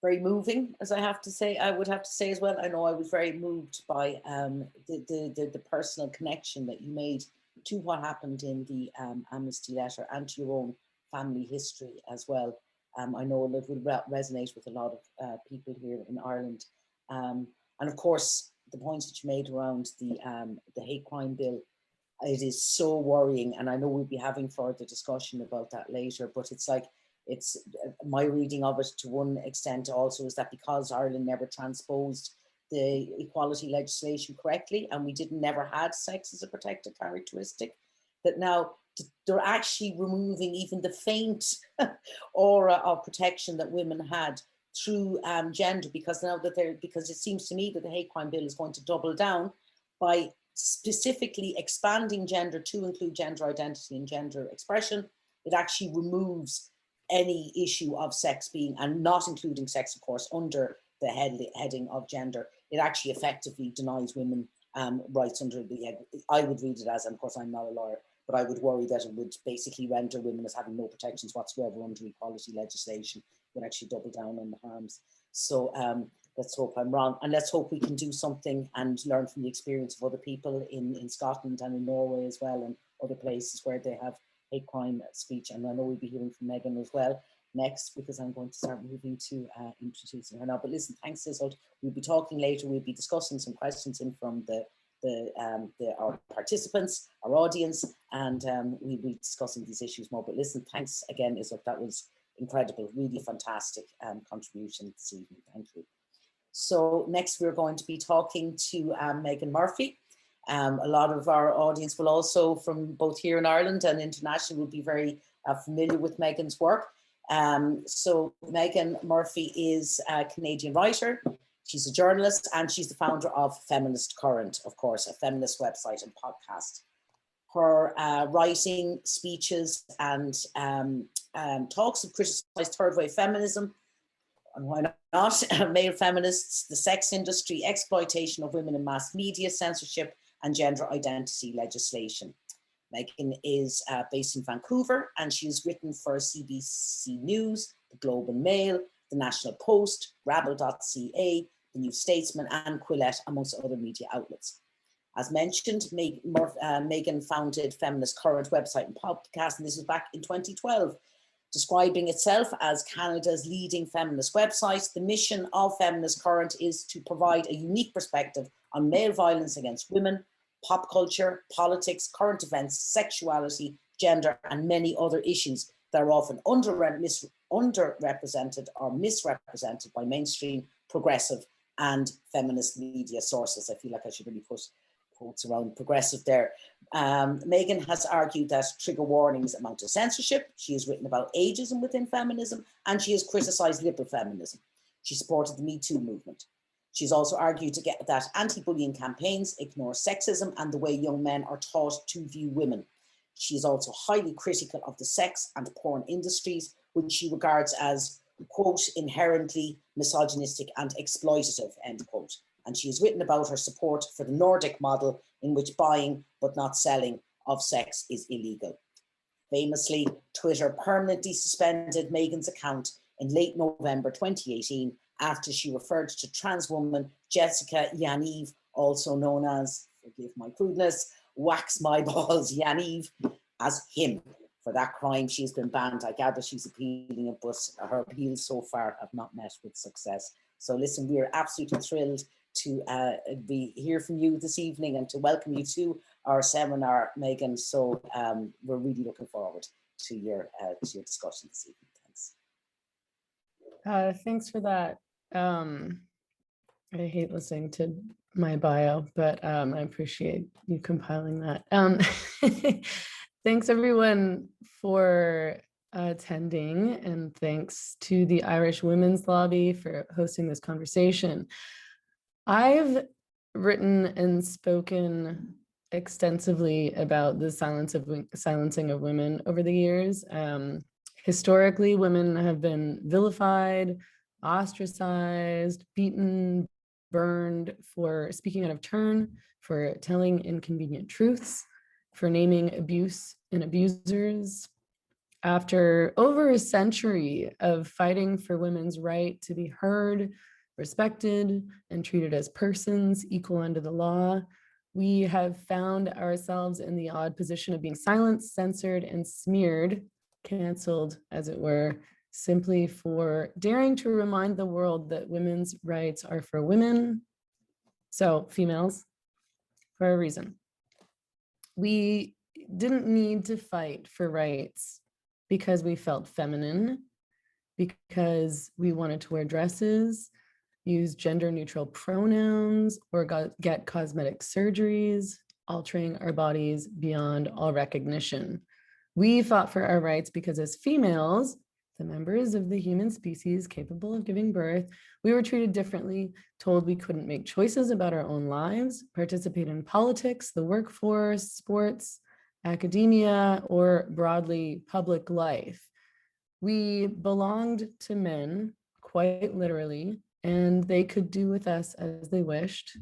very moving, as I have to say. I would have to say as well, I know I was very moved by the personal connection that you made to what happened in the amnesty letter and to your own family history as well. I know it will resonate with a lot of people here in Ireland. And of course, the points that you made around the hate crime bill, it is so worrying. And I know we'll be having further discussion about that later, but it's like, it's my reading of it to one extent also is that because Ireland never transposed the equality legislation correctly, and we never had sex as a protected characteristic, that now they're actually removing even the faint aura of protection that women had through gender, because now that because it seems to me that the hate crime bill is going to double down by specifically expanding gender to include gender identity and gender expression. It actually removes any issue of sex being, and not including sex, of course, under the heading of gender. It actually effectively denies women rights under the, I would read it as, and of course I'm not a lawyer, but I would worry that it would basically render women as having no protections whatsoever under equality legislation. It would actually double down on the harms. So let's hope I'm wrong, and let's hope we can do something and learn from the experience of other people in Scotland and in Norway as well, and other places where they have hate crime speech. And I know we'll be hearing from Meghan as well next, because I'm going to start moving to introducing her now. But listen, thanks, Iseult. We'll be talking later. We'll be discussing some questions in from our participants, our audience, and we'll be discussing these issues more. But listen, thanks again, Iseult. That was incredible, really fantastic contribution this evening. Thank you. So next we're going to be talking to Meghan Murphy. A lot of our audience will also, from both here in Ireland and internationally, will be very familiar with Meghan's work. So Meghan Murphy is a Canadian writer. She's a journalist, and she's the founder of Feminist Current, of course, a feminist website and podcast. Her writing, speeches, and talks have criticised third wave feminism, and why not, male feminists, the sex industry, exploitation of women in mass media, censorship, and gender identity legislation. Meghan is based in Vancouver, and she has written for CBC News, the Globe and Mail, the National Post, Rabble.ca, the New Statesman, and Quillette, amongst other media outlets. As mentioned, Meghan founded Feminist Current website and podcast, and this was back in 2012. Describing itself as Canada's leading feminist website, the mission of Feminist Current is to provide a unique perspective on male violence against women, pop culture, politics, current events, sexuality, gender, and many other issues that are often underrepresented or misrepresented by mainstream, progressive, and feminist media sources. I feel like I should really put quotes around progressive there. Meghan has argued that trigger warnings amount to censorship. She has written about ageism within feminism, and she has criticised liberal feminism. She supported the Me Too movement. She's also argued that anti-bullying campaigns ignore sexism and the way young men are taught to view women. She is also highly critical of the sex and porn industries, which she regards as, quote, inherently misogynistic and exploitative, end quote. And she has written about her support for the Nordic model, in which buying but not selling of sex is illegal. Famously, Twitter permanently suspended Meghan's account in late November 2018 after she referred to trans woman Jessica Yaniv, also known as, forgive my crudeness, Wax My Balls Yaniv, as him. For that crime, she's been banned. I gather she's appealing it, but her appeals so far have not met with success. So listen, we are absolutely thrilled to be here from you this evening and to welcome you to our seminar, Meghan. So we're really looking forward to your discussion this evening. Thanks. Thanks for that. I hate listening to my bio, but I appreciate you compiling that. Thanks everyone for attending, and thanks to the Irish Women's Lobby for hosting this conversation. I've written and spoken extensively about the silencing of women over the years. Historically, women have been vilified, ostracized, beaten, burned for speaking out of turn, for telling inconvenient truths, for naming abuse and abusers. After over a century of fighting for women's right to be heard, respected, and treated as persons equal under the law, we have found ourselves in the odd position of being silenced, censored, and smeared, canceled, as it were, simply for daring to remind the world that women's rights are for women, so females, for a reason. We didn't need to fight for rights because we felt feminine, because we wanted to wear dresses, use gender neutral pronouns, or get cosmetic surgeries, altering our bodies beyond all recognition. We fought for our rights because as females, the members of the human species capable of giving birth, we were treated differently, told we couldn't make choices about our own lives, participate in politics, the workforce, sports, academia, or broadly public life. We belonged to men, quite literally, and they could do with us as they wished.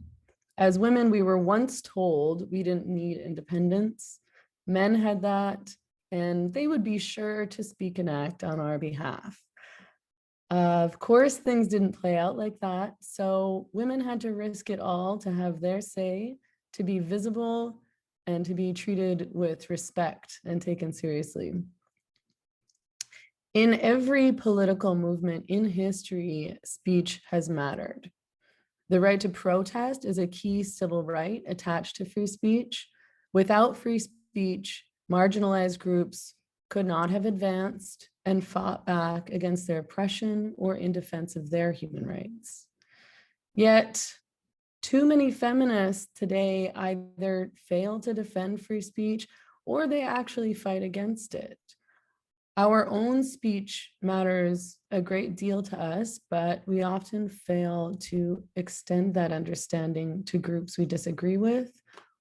As women, we were once told we didn't need independence. Men had that, and they would be sure to speak and act on our behalf. Of course, things didn't play out like that, so women had to risk it all to have their say, to be visible, and to be treated with respect and taken seriously. In every political movement in history, speech has mattered. The right to protest is a key civil right attached to free speech. Without free speech, marginalized groups could not have advanced and fought back against their oppression or in defense of their human rights. Yet, too many feminists today either fail to defend free speech or they actually fight against it. Our own speech matters a great deal to us, but we often fail to extend that understanding to groups we disagree with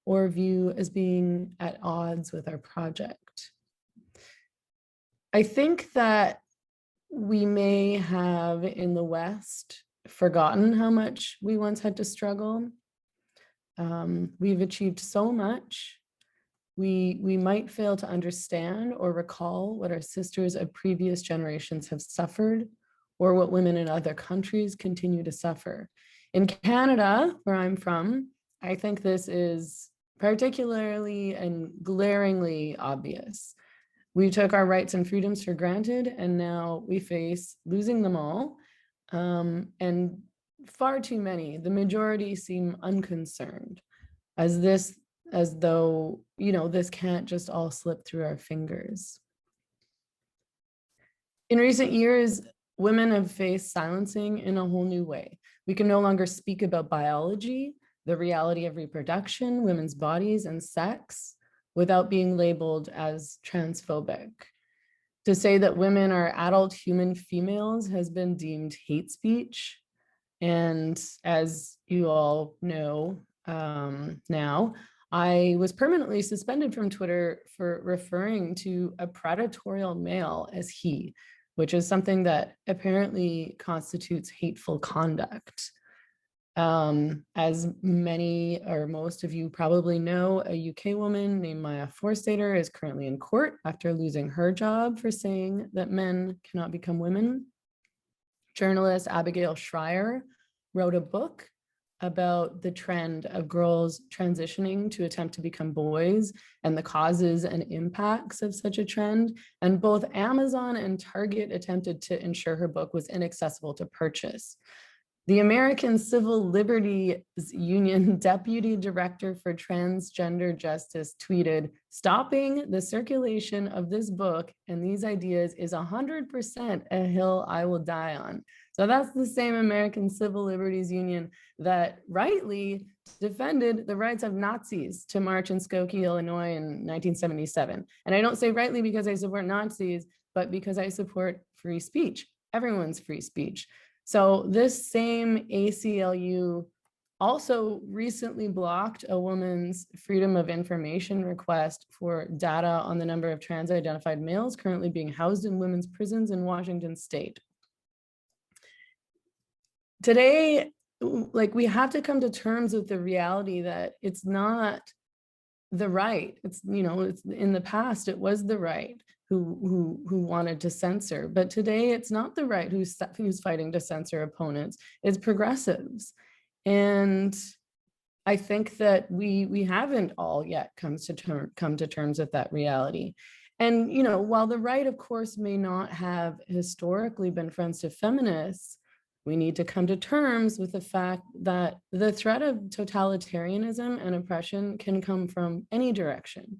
or view as being at odds with our project. I think that we may have in the West forgotten how much we once had to struggle. We've achieved so much. We might fail to understand or recall what our sisters of previous generations have suffered, or what women in other countries continue to suffer. In Canada, where I'm from, I think this is particularly and glaringly obvious. We took our rights and freedoms for granted, and now we face losing them all. And far too many, the majority, seem unconcerned, as though, you know, this can't just all slip through our fingers. In recent years, women have faced silencing in a whole new way. We can no longer speak about biology, the reality of reproduction, women's bodies, and sex without being labeled as transphobic. To say that women are adult human females has been deemed hate speech. And as you all know now, I was permanently suspended from Twitter for referring to a predatorial male as he, which is something that apparently constitutes hateful conduct. As many or most of you probably know, a UK woman named Maya Forstater is currently in court after losing her job for saying that men cannot become women. Journalist Abigail Schreier wrote a book about the trend of girls transitioning to attempt to become boys and the causes and impacts of such a trend. And both Amazon and Target attempted to ensure her book was inaccessible to purchase. The American Civil Liberties Union Deputy Director for Transgender Justice tweeted, "Stopping the circulation of this book and these ideas is 100% a hill I will die on." So that's the same American Civil Liberties Union that rightly defended the rights of Nazis to march in Skokie, Illinois in 1977. And I don't say rightly because I support Nazis, but because I support free speech, everyone's free speech. So this same ACLU also recently blocked a woman's Freedom of Information request for data on the number of trans-identified males currently being housed in women's prisons in Washington state. Today, like, we have to come to terms with the reality that it's not the right. It's, you know, it's, in the past, it was the right who wanted to censor, but today it's not the right who's fighting to censor opponents, it's progressives. And I think that we haven't all yet come to terms with that reality. And, you know, while the right, of course, may not have historically been friends to feminists, we need to come to terms with the fact that the threat of totalitarianism and oppression can come from any direction.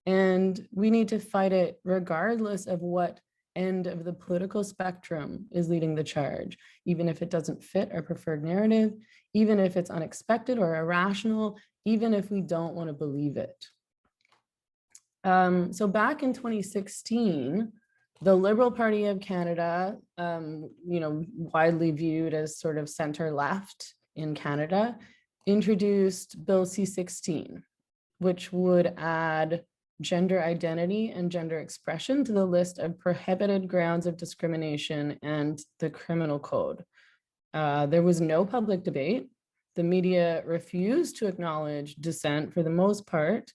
And we need to fight it regardless of what end of the political spectrum is leading the charge, even if it doesn't fit our preferred narrative, even if it's unexpected or irrational, even if we don't want to believe it. So back in 2016, the Liberal Party of Canada, you know, widely viewed as sort of center left in Canada, introduced Bill C-16, which would add gender identity and gender expression to the list of prohibited grounds of discrimination and the criminal code. There was no public debate. The media refused to acknowledge dissent for the most part,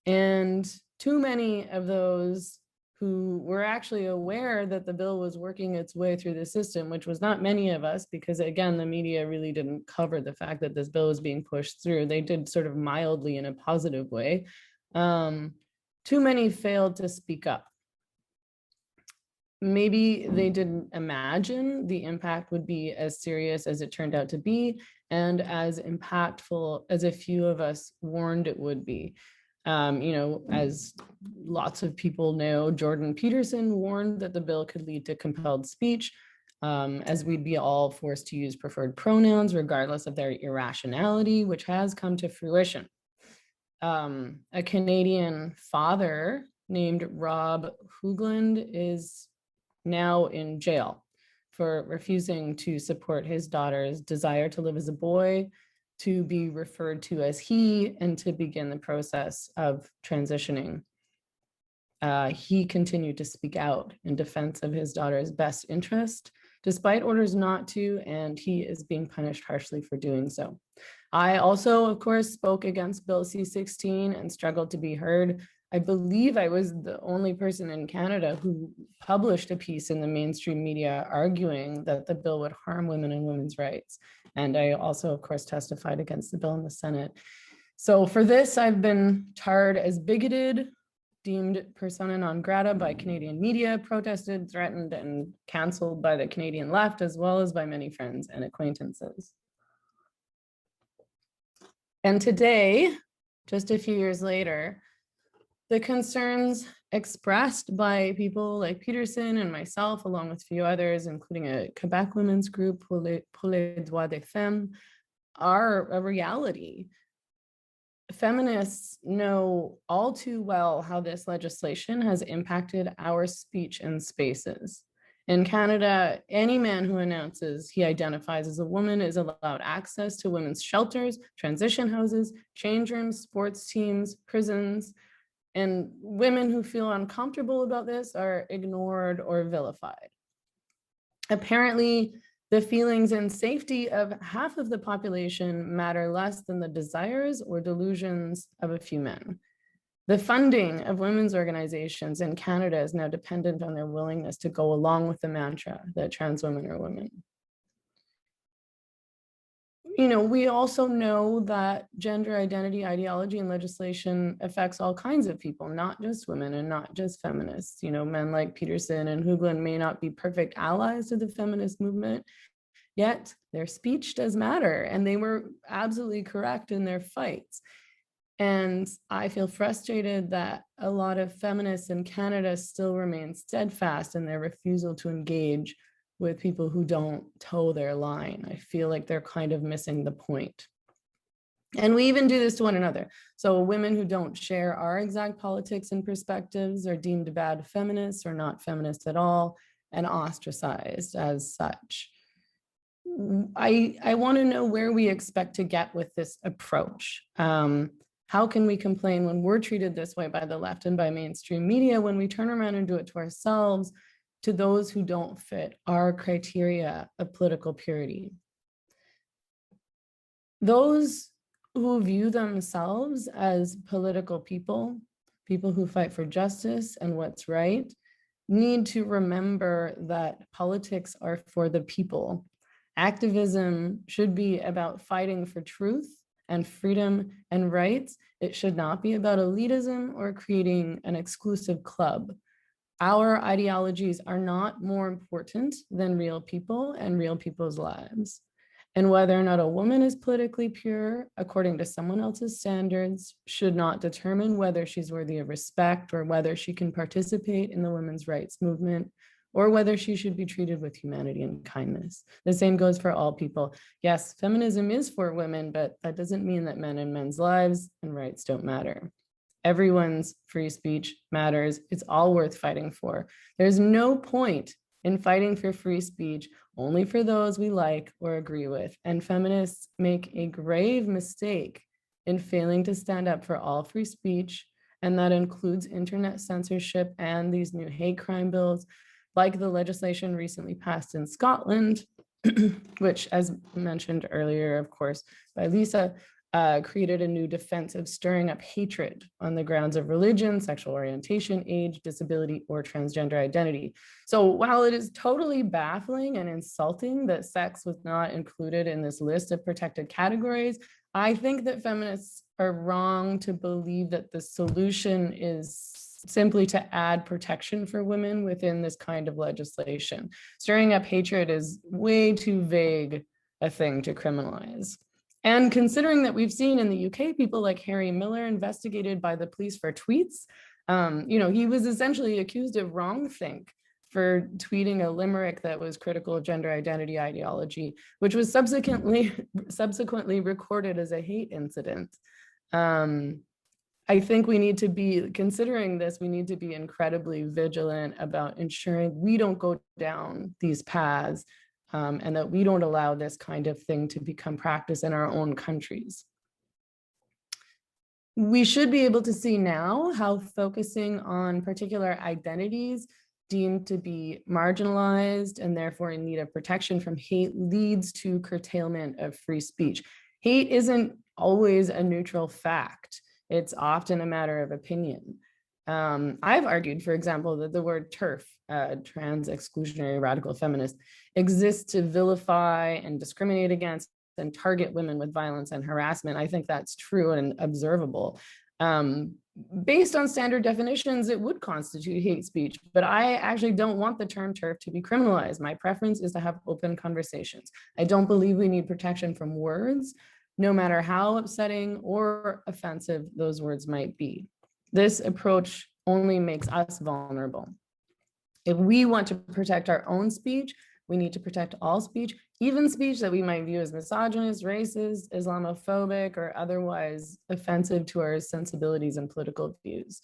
and too many of those who were actually aware that the bill was working its way through the system, which was not many of us, because again, the media really didn't cover the fact that this bill was being pushed through. They did sort of mildly in a positive way. Too many failed to speak up. Maybe they didn't imagine the impact would be as serious as it turned out to be, and as impactful as a few of us warned it would be. You know, as lots of people know, Jordan Peterson warned that the bill could lead to compelled speech, as we'd be all forced to use preferred pronouns regardless of their irrationality, which has come to fruition. A Canadian father named Rob Hoogland is now in jail for refusing to support his daughter's desire to live as a boy, to be referred to as he, and to begin the process of transitioning. he continued to speak out in defense of his daughter's best interest, despite orders not to, and he is being punished harshly for doing so. I also, of course, spoke against Bill C-16 and struggled to be heard. I believe I was the only person in Canada who published a piece in the mainstream media arguing that the bill would harm women and women's rights. And I also, of course, testified against the bill in the Senate. So for this, I've been tarred as bigoted, deemed persona non grata by Canadian media, protested, threatened, and canceled by the Canadian left, as well as by many friends and acquaintances. And today, just a few years later, the concerns expressed by people like Peterson and myself, along with a few others, including a Quebec women's group, Pour les droits des femmes, are a reality. Feminists know all too well how this legislation has impacted our speech and spaces. In Canada, any man who announces he identifies as a woman is allowed access to women's shelters, transition houses, change rooms, sports teams, prisons, and women who feel uncomfortable about this are ignored or vilified. Apparently, the feelings and safety of half of the population matter less than the desires or delusions of a few men. The funding of women's organizations in Canada is now dependent on their willingness to go along with the mantra that trans women are women. We also know that gender identity ideology and legislation affects all kinds of people, not just women and not just feminists. Men like Peterson and Hoogland may not be perfect allies to the feminist movement, yet their speech does matter, and they were absolutely correct in their fights. And I feel frustrated that a lot of feminists in Canada still remain steadfast in their refusal to engage with people who don't toe their line. I feel like they're kind of missing the point. And we even do this to one another. So women who don't share our exact politics and perspectives are deemed bad feminists or not feminists at all and ostracized as such. I want to know where we expect to get with this approach. How can we complain when we're treated this way by the left and by mainstream media when we turn around and do it to ourselves, to those who don't fit our criteria of political purity? Those who view themselves as political people, people who fight for justice and what's right, need to remember that politics are for the people. Activism should be about fighting for truth and freedom and rights. It should not be about elitism or creating an exclusive club. Our ideologies are not more important than real people and real people's lives. And whether or not a woman is politically pure, according to someone else's standards, should not determine whether she's worthy of respect or whether she can participate in the women's rights movement, or whether she should be treated with humanity and kindness. The same goes for all people. Yes, feminism is for women, but that doesn't mean that men and men's lives and rights don't matter. Everyone's free speech matters. It's all worth fighting for. There's no point in fighting for free speech only for those we like or agree with. And feminists make a grave mistake in failing to stand up for all free speech. And that includes internet censorship and these new hate crime bills, like the legislation recently passed in Scotland, which, as mentioned earlier, of course, by Lisa, created a new defense of stirring up hatred on the grounds of religion, sexual orientation, age, disability, or transgender identity. So while it is totally baffling and insulting that sex was not included in this list of protected categories, I think that feminists are wrong to believe that the solution is simply to add protection for women within this kind of legislation. Stirring up hatred is way too vague a thing to criminalize. And considering that we've seen in the UK people like Harry Miller investigated by the police for tweets, he was essentially accused of wrongthink for tweeting a limerick that was critical of gender identity ideology, which was subsequently recorded as a hate incident. I think we need to be, considering this, we need to be incredibly vigilant about ensuring we don't go down these paths and that we don't allow this kind of thing to become practice in our own countries. We should be able to see now how focusing on particular identities deemed to be marginalized and therefore in need of protection from hate leads to curtailment of free speech. Hate isn't always a neutral fact. It's often a matter of opinion. I've argued, for example, that the word TERF, trans exclusionary radical feminist, exists to vilify and discriminate against and target women with violence and harassment. I think that's true and observable. Based on standard definitions, it would constitute hate speech, but I actually don't want the term TERF to be criminalized. My preference is to have open conversations. I don't believe we need protection from words, no matter how upsetting or offensive those words might be. This approach only makes us vulnerable. If we want to protect our own speech, we need to protect all speech, even speech that we might view as misogynist, racist, Islamophobic, or otherwise offensive to our sensibilities and political views.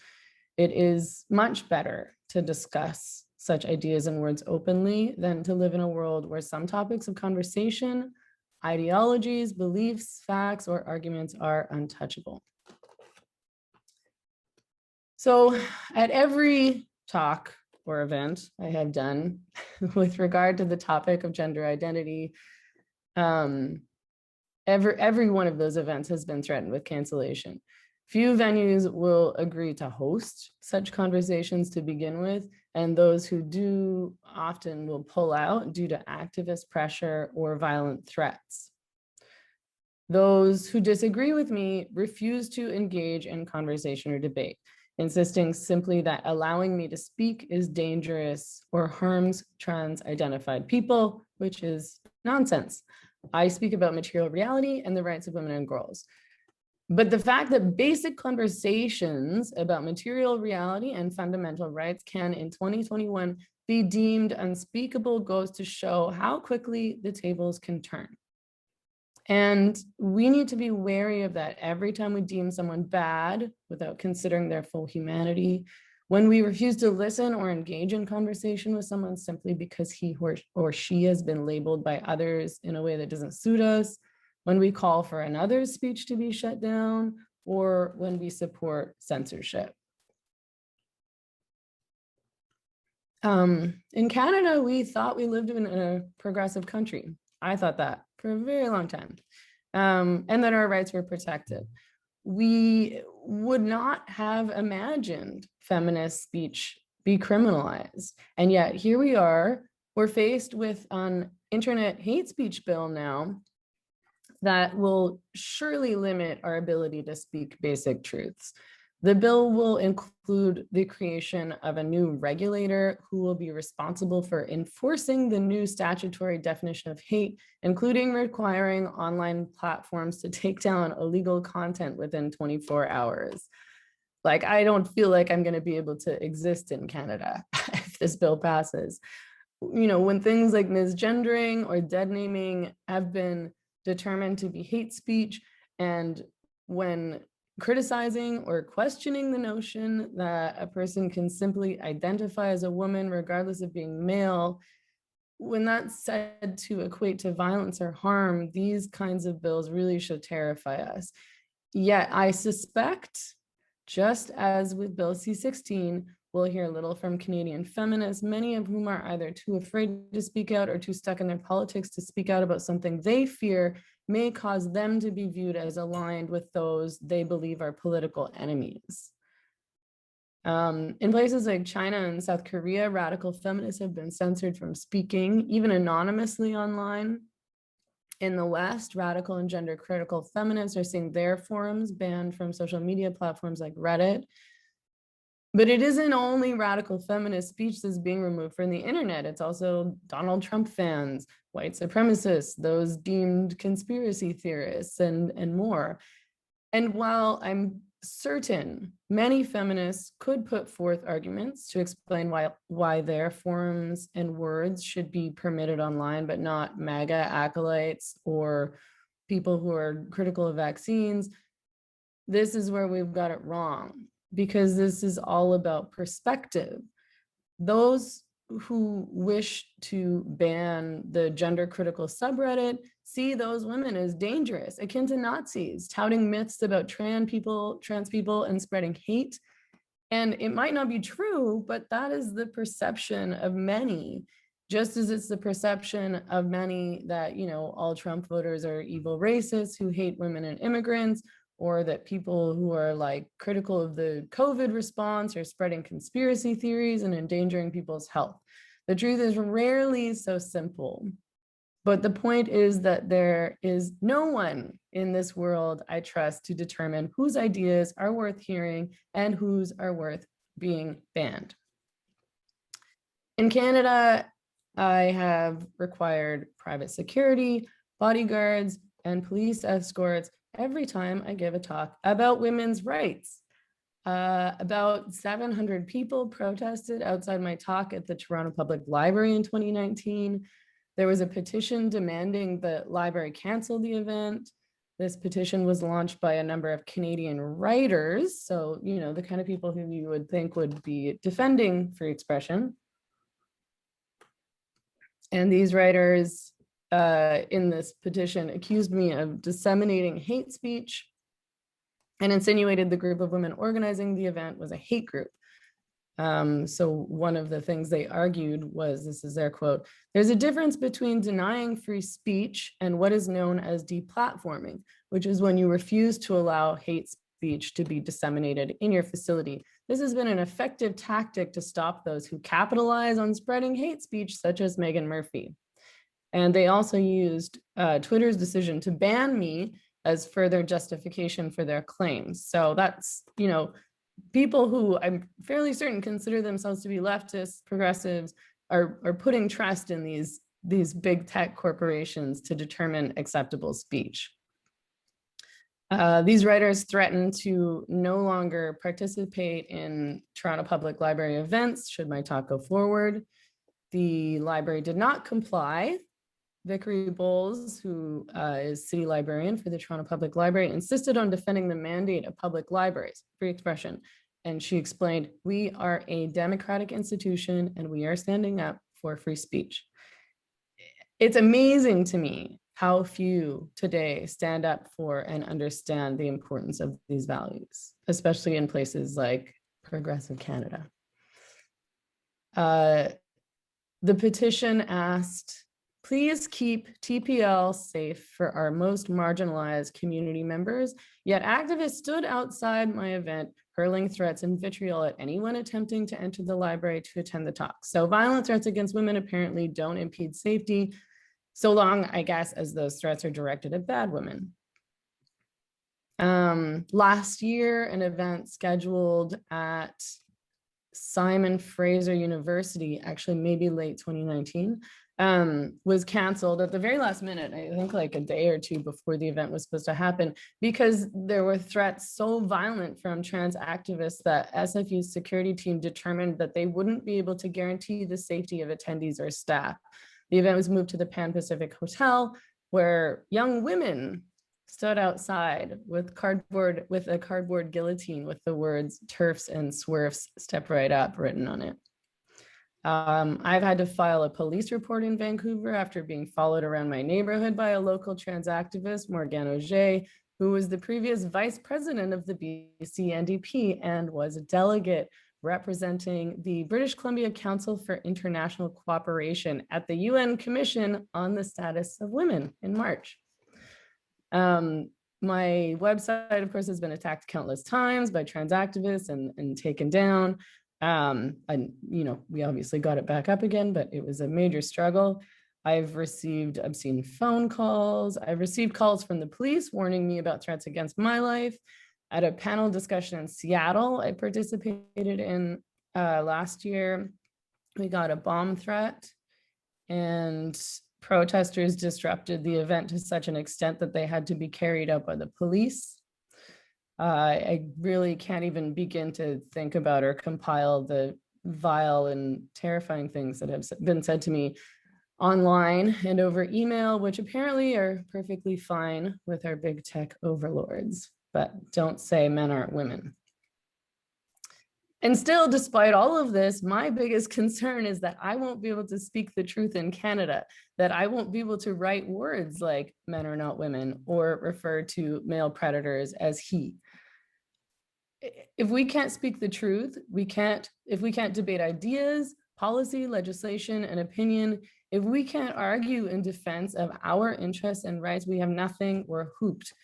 It is much better to discuss such ideas and words openly than to live in a world where some topics of conversation, ideologies, beliefs, facts, or arguments are untouchable. So at every talk or event I have done with regard to the topic of gender identity, every one of those events has been threatened with cancellation. Few venues will agree to host such conversations to begin with, and those who do often will pull out due to activist pressure or violent threats. Those who disagree with me refuse to engage in conversation or debate, insisting simply that allowing me to speak is dangerous or harms trans-identified people, which is nonsense. I speak about material reality and the rights of women and girls. But the fact that basic conversations about material reality and fundamental rights can, in 2021, be deemed unspeakable goes to show how quickly the tables can turn. And we need to be wary of that every time we deem someone bad without considering their full humanity. When we refuse to listen or engage in conversation with someone simply because he or she has been labeled by others in a way that doesn't suit us, when we call for another's speech to be shut down, or when we support censorship. In Canada, we thought we lived in a progressive country. I thought that for a very long time, and that our rights were protected. We would not have imagined feminist speech be criminalized. And yet here we are, we're faced with an internet hate speech bill now that will surely limit our ability to speak basic truths. The bill will include the creation of a new regulator who will be responsible for enforcing the new statutory definition of hate, including requiring online platforms to take down illegal content within 24 hours. Like, I don't feel like I'm going to be able to exist in Canada if this bill passes. You know, when things like misgendering or dead naming have been determined to be hate speech, and when criticizing or questioning the notion that a person can simply identify as a woman regardless of being male, when that's said to equate to violence or harm, these kinds of bills really should terrify us. Yet I suspect, just as with Bill C-16, we'll hear little from Canadian feminists, many of whom are either too afraid to speak out or too stuck in their politics to speak out about something they fear may cause them to be viewed as aligned with those they believe are political enemies. In places like China and South Korea, radical feminists have been censored from speaking, even anonymously online. In the West, radical and gender critical feminists are seeing their forums banned from social media platforms like Reddit. But it isn't only radical feminist speech that's being removed from the internet. It's also Donald Trump fans, white supremacists, those deemed conspiracy theorists, and more. And while I'm certain many feminists could put forth arguments to explain why their forums and words should be permitted online, but not MAGA acolytes or people who are critical of vaccines, this is where we've got it wrong, because this is all about perspective. Those who wish to ban the gender critical subreddit see those women as dangerous, akin to Nazis, touting myths about trans people, and spreading hate. And it might not be true, but that is the perception of many, just as it's the perception of many that, you know, all Trump voters are evil racists who hate women and immigrants, or that people who are like critical of the COVID response are spreading conspiracy theories and endangering people's health. The truth is rarely so simple. But the point is that there is no one in this world I trust to determine whose ideas are worth hearing and whose are worth being banned. In Canada, I have required private security, bodyguards, and police escorts every time I give a talk about women's rights. About 700 people protested outside my talk at the Toronto Public Library in 2019. There was a petition demanding the library cancel the event. This petition was launched by a number of Canadian writers. So, you know, the kind of people who you would think would be defending free expression. And these writers in this petition accused me of disseminating hate speech and insinuated the group of women organizing the event was a hate group. So one of the things they argued was, this is their quote, "There's a difference between denying free speech and what is known as deplatforming, which is when you refuse to allow hate speech to be disseminated in your facility. This has been an effective tactic to stop those who capitalize on spreading hate speech, such as Meghan Murphy." And they also used Twitter's decision to ban me as further justification for their claims. So that's, you know, people who I'm fairly certain consider themselves to be leftists, progressives, are putting trust in these big tech corporations to determine acceptable speech. These writers threatened to no longer participate in Toronto Public Library events should my talk go forward. The library did not comply. Vickery Bowles, who is city librarian for the Toronto Public Library, insisted on defending the mandate of public libraries, free expression. And she explained, "We are a democratic institution and we are standing up for free speech." It's amazing to me how few today stand up for and understand the importance of these values, especially in places like progressive Canada. The petition asked, "Please keep TPL safe for our most marginalized community members," yet activists stood outside my event hurling threats and vitriol at anyone attempting to enter the library to attend the talk. So violent threats against women apparently don't impede safety, so long, I guess, as those threats are directed at bad women. Last year, an event scheduled at Simon Fraser University, actually maybe late 2019, was canceled at the very last minute, I think like a day or two before the event was supposed to happen, because there were threats so violent from trans activists that SFU's security team determined that they wouldn't be able to guarantee the safety of attendees or staff. The event was moved to the Pan Pacific Hotel, where young women stood outside with a cardboard guillotine with the words "TERFs and SWERFs, step right up" written on it. I've had to file a police report in Vancouver after being followed around my neighborhood by a local trans activist, Morgane Auger, who was the previous vice president of the BC NDP and was a delegate representing the British Columbia Council for International Cooperation at the UN Commission on the Status of Women in March. My website, of course, has been attacked countless times by trans activists and taken down. And, you know, we obviously got it back up again, but it was a major struggle. I've received obscene phone calls. I've received calls from the police warning me about threats against my life. At a panel discussion in Seattle, I participated in last year, we got a bomb threat, and protesters disrupted the event to such an extent that they had to be carried out by the police. I really can't even begin to think about or compile the vile and terrifying things that have been said to me online and over email, which apparently are perfectly fine with our big tech overlords, but don't say men aren't women. And still, despite all of this, my biggest concern is that I won't be able to speak the truth in Canada, that I won't be able to write words like men are not women or refer to male predators as he. If we can't speak the truth, if we can't debate ideas, policy, legislation, and opinion, if we can't argue in defense of our interests and rights, we have nothing, we're hooped.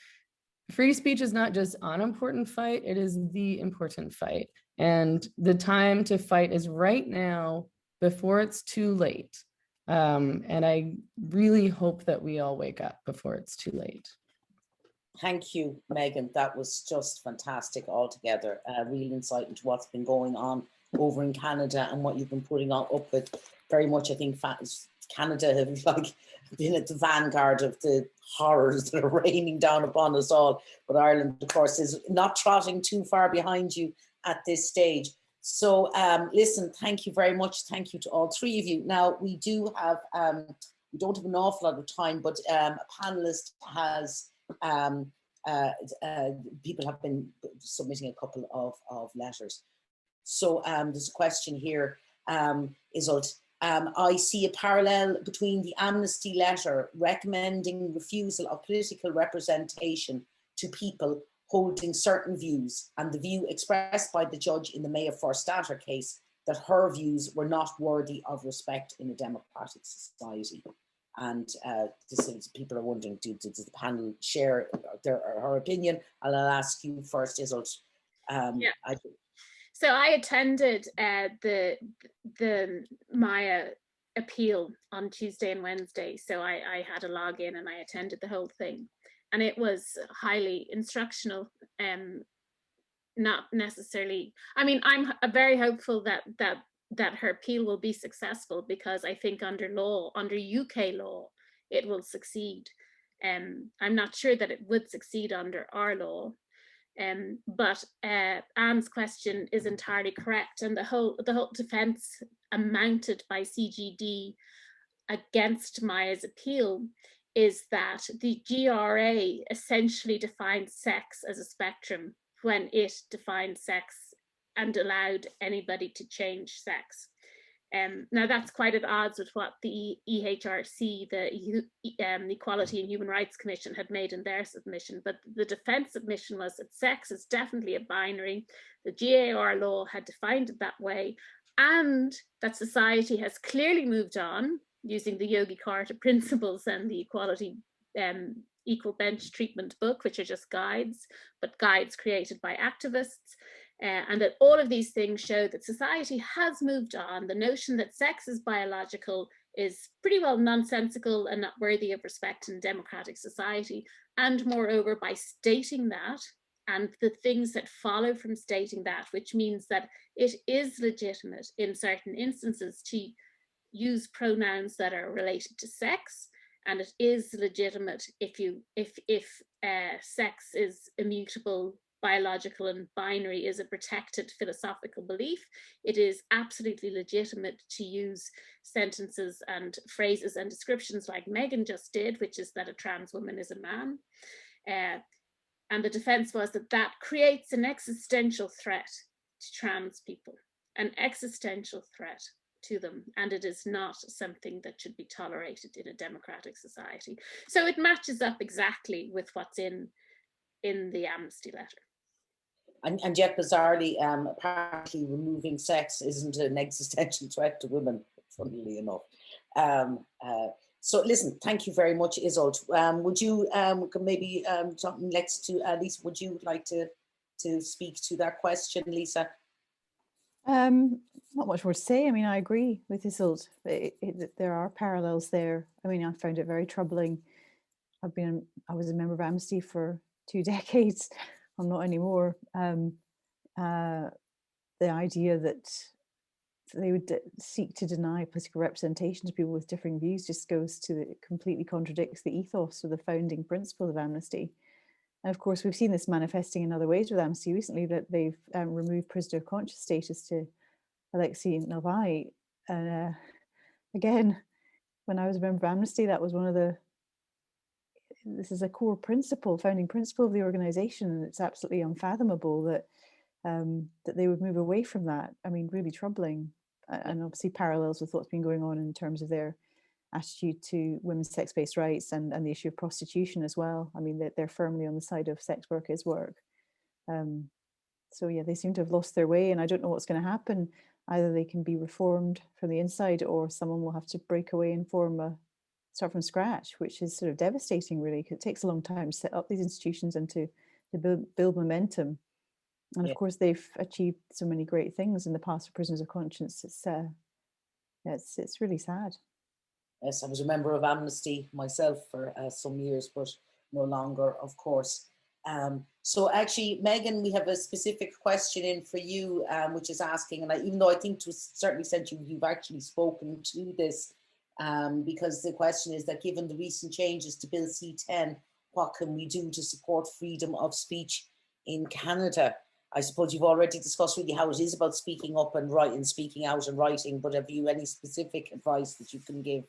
Free speech is not just an important fight, it is the important fight. And the time to fight is right now before it's too late. And I really hope that we all wake up before it's too late. Thank you, Meghan. That was just fantastic altogether. Real insight into what's been going on over in Canada and what you've been putting up with. Very much, I think Canada have like been at the vanguard of the horrors that are raining down upon us all. But Ireland, of course, is not trotting too far behind you at this stage. So listen, thank you very much. Thank you to all three of you. Now, we do have, we don't have an awful lot of time, but a panelist has, people have been submitting a couple of letters. So there's a question here, Iseult. I see a parallel between the amnesty letter recommending refusal of political representation to people holding certain views and the view expressed by the judge in the Mayor Forstater case that her views were not worthy of respect in a democratic society. And people are wondering, does the panel share her opinion? And I'll ask you first, Iseult. Yeah. So I attended the Maya appeal on Tuesday and Wednesday. So I had a login and I attended the whole thing. And it was highly instructional, not necessarily, I mean, I'm very hopeful that her appeal will be successful, because I think under UK law, it will succeed. I'm not sure that it would succeed under our law. But Anne's question is entirely correct, and the whole defence mounted by CGD against Maya's appeal is that the GRA essentially defined sex as a spectrum when it defined sex and allowed anybody to change sex. Now that's quite at odds with what the EHRC, the Equality and Human Rights Commission, had made in their submission. But the defence submission was that sex is definitely a binary. The GAR law had defined it that way, and that society has clearly moved on using the Yogi Carta principles and the Equality Equal Bench Treatment book, which are just guides, but guides created by activists. And that all of these things show that society has moved on. The notion that sex is biological is pretty well nonsensical and not worthy of respect in a democratic society. And moreover, by stating that, and the things that follow from stating that, which means that it is legitimate in certain instances to use pronouns that are related to sex, and it is legitimate if sex is immutable, biological, and binary is a protected philosophical belief. It is absolutely legitimate to use sentences and phrases and descriptions like Meghan just did, which is that a trans woman is a man. And the defense was that creates an existential threat to trans people, an existential threat to them, and it is not something that should be tolerated in a democratic society. So it matches up exactly with what's in the amnesty letter. And yet, bizarrely, apparently removing sex isn't an existential threat to women, funnily enough. So listen, thank you very much, Iseult. Would you maybe something next to Lisa, would you like to speak to that question, Lisa? Not much more to say. I mean, I agree with Iseult. There are parallels there. I mean, I found it very troubling. I was a member of Amnesty for 2 decades. I'm not anymore. The idea that they would seek to deny political representation to people with differing views just completely contradicts the ethos or the founding principle of Amnesty. And of course, we've seen this manifesting in other ways with Amnesty recently, that they've removed prisoner of conscience status to Alexei Navalny. And again, when I was a member of Amnesty, that was this is a core principle, founding principle of the organization. And it's absolutely unfathomable that that they would move away from that. I mean, really troubling, and obviously parallels with what's been going on in terms of their attitude to women's sex-based rights and the issue of prostitution as well. I mean, they're firmly on the side of sex work is work. So yeah, they seem to have lost their way, and I don't know what's going to happen. Either they can be reformed from the inside, or someone will have to break away and start from scratch, which is sort of devastating, really, because it takes a long time to set up these institutions and to build momentum. And of course, they've achieved so many great things in the past for prisoners of conscience. It's really sad. Yes, I was a member of Amnesty myself for some years, but no longer, of course. So actually, Meghan, we have a specific question in for you, which is asking, and even though I think to a certain extent you've actually spoken to this, because the question is that given the recent changes to Bill C-10, what can we do to support freedom of speech in Canada? I suppose you've already discussed really how it is about speaking up and writing, speaking out and writing, but have you any specific advice that you can give?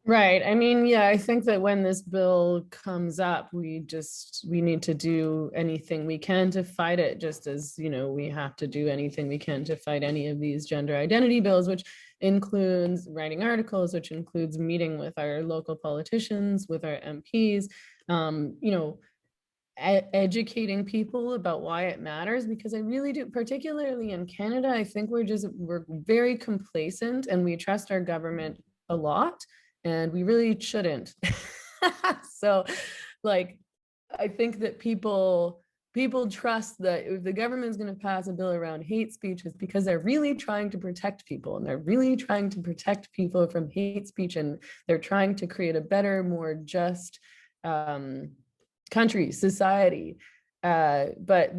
Right. I mean, yeah, I think that when this bill comes up, we need to do anything we can to fight it, just as, we have to do anything we can to fight any of these gender identity bills, which includes writing articles, which includes meeting with our local politicians, with our MPs, educating people about why it matters, because I really do, particularly in Canada, I think we're very complacent and we trust our government a lot. And we really shouldn't. So, I think that people trust that if the government is going to pass a bill around hate speech, it's because they're really trying to protect people, and they're really trying to protect people from hate speech, and they're trying to create a better, more just country, society. But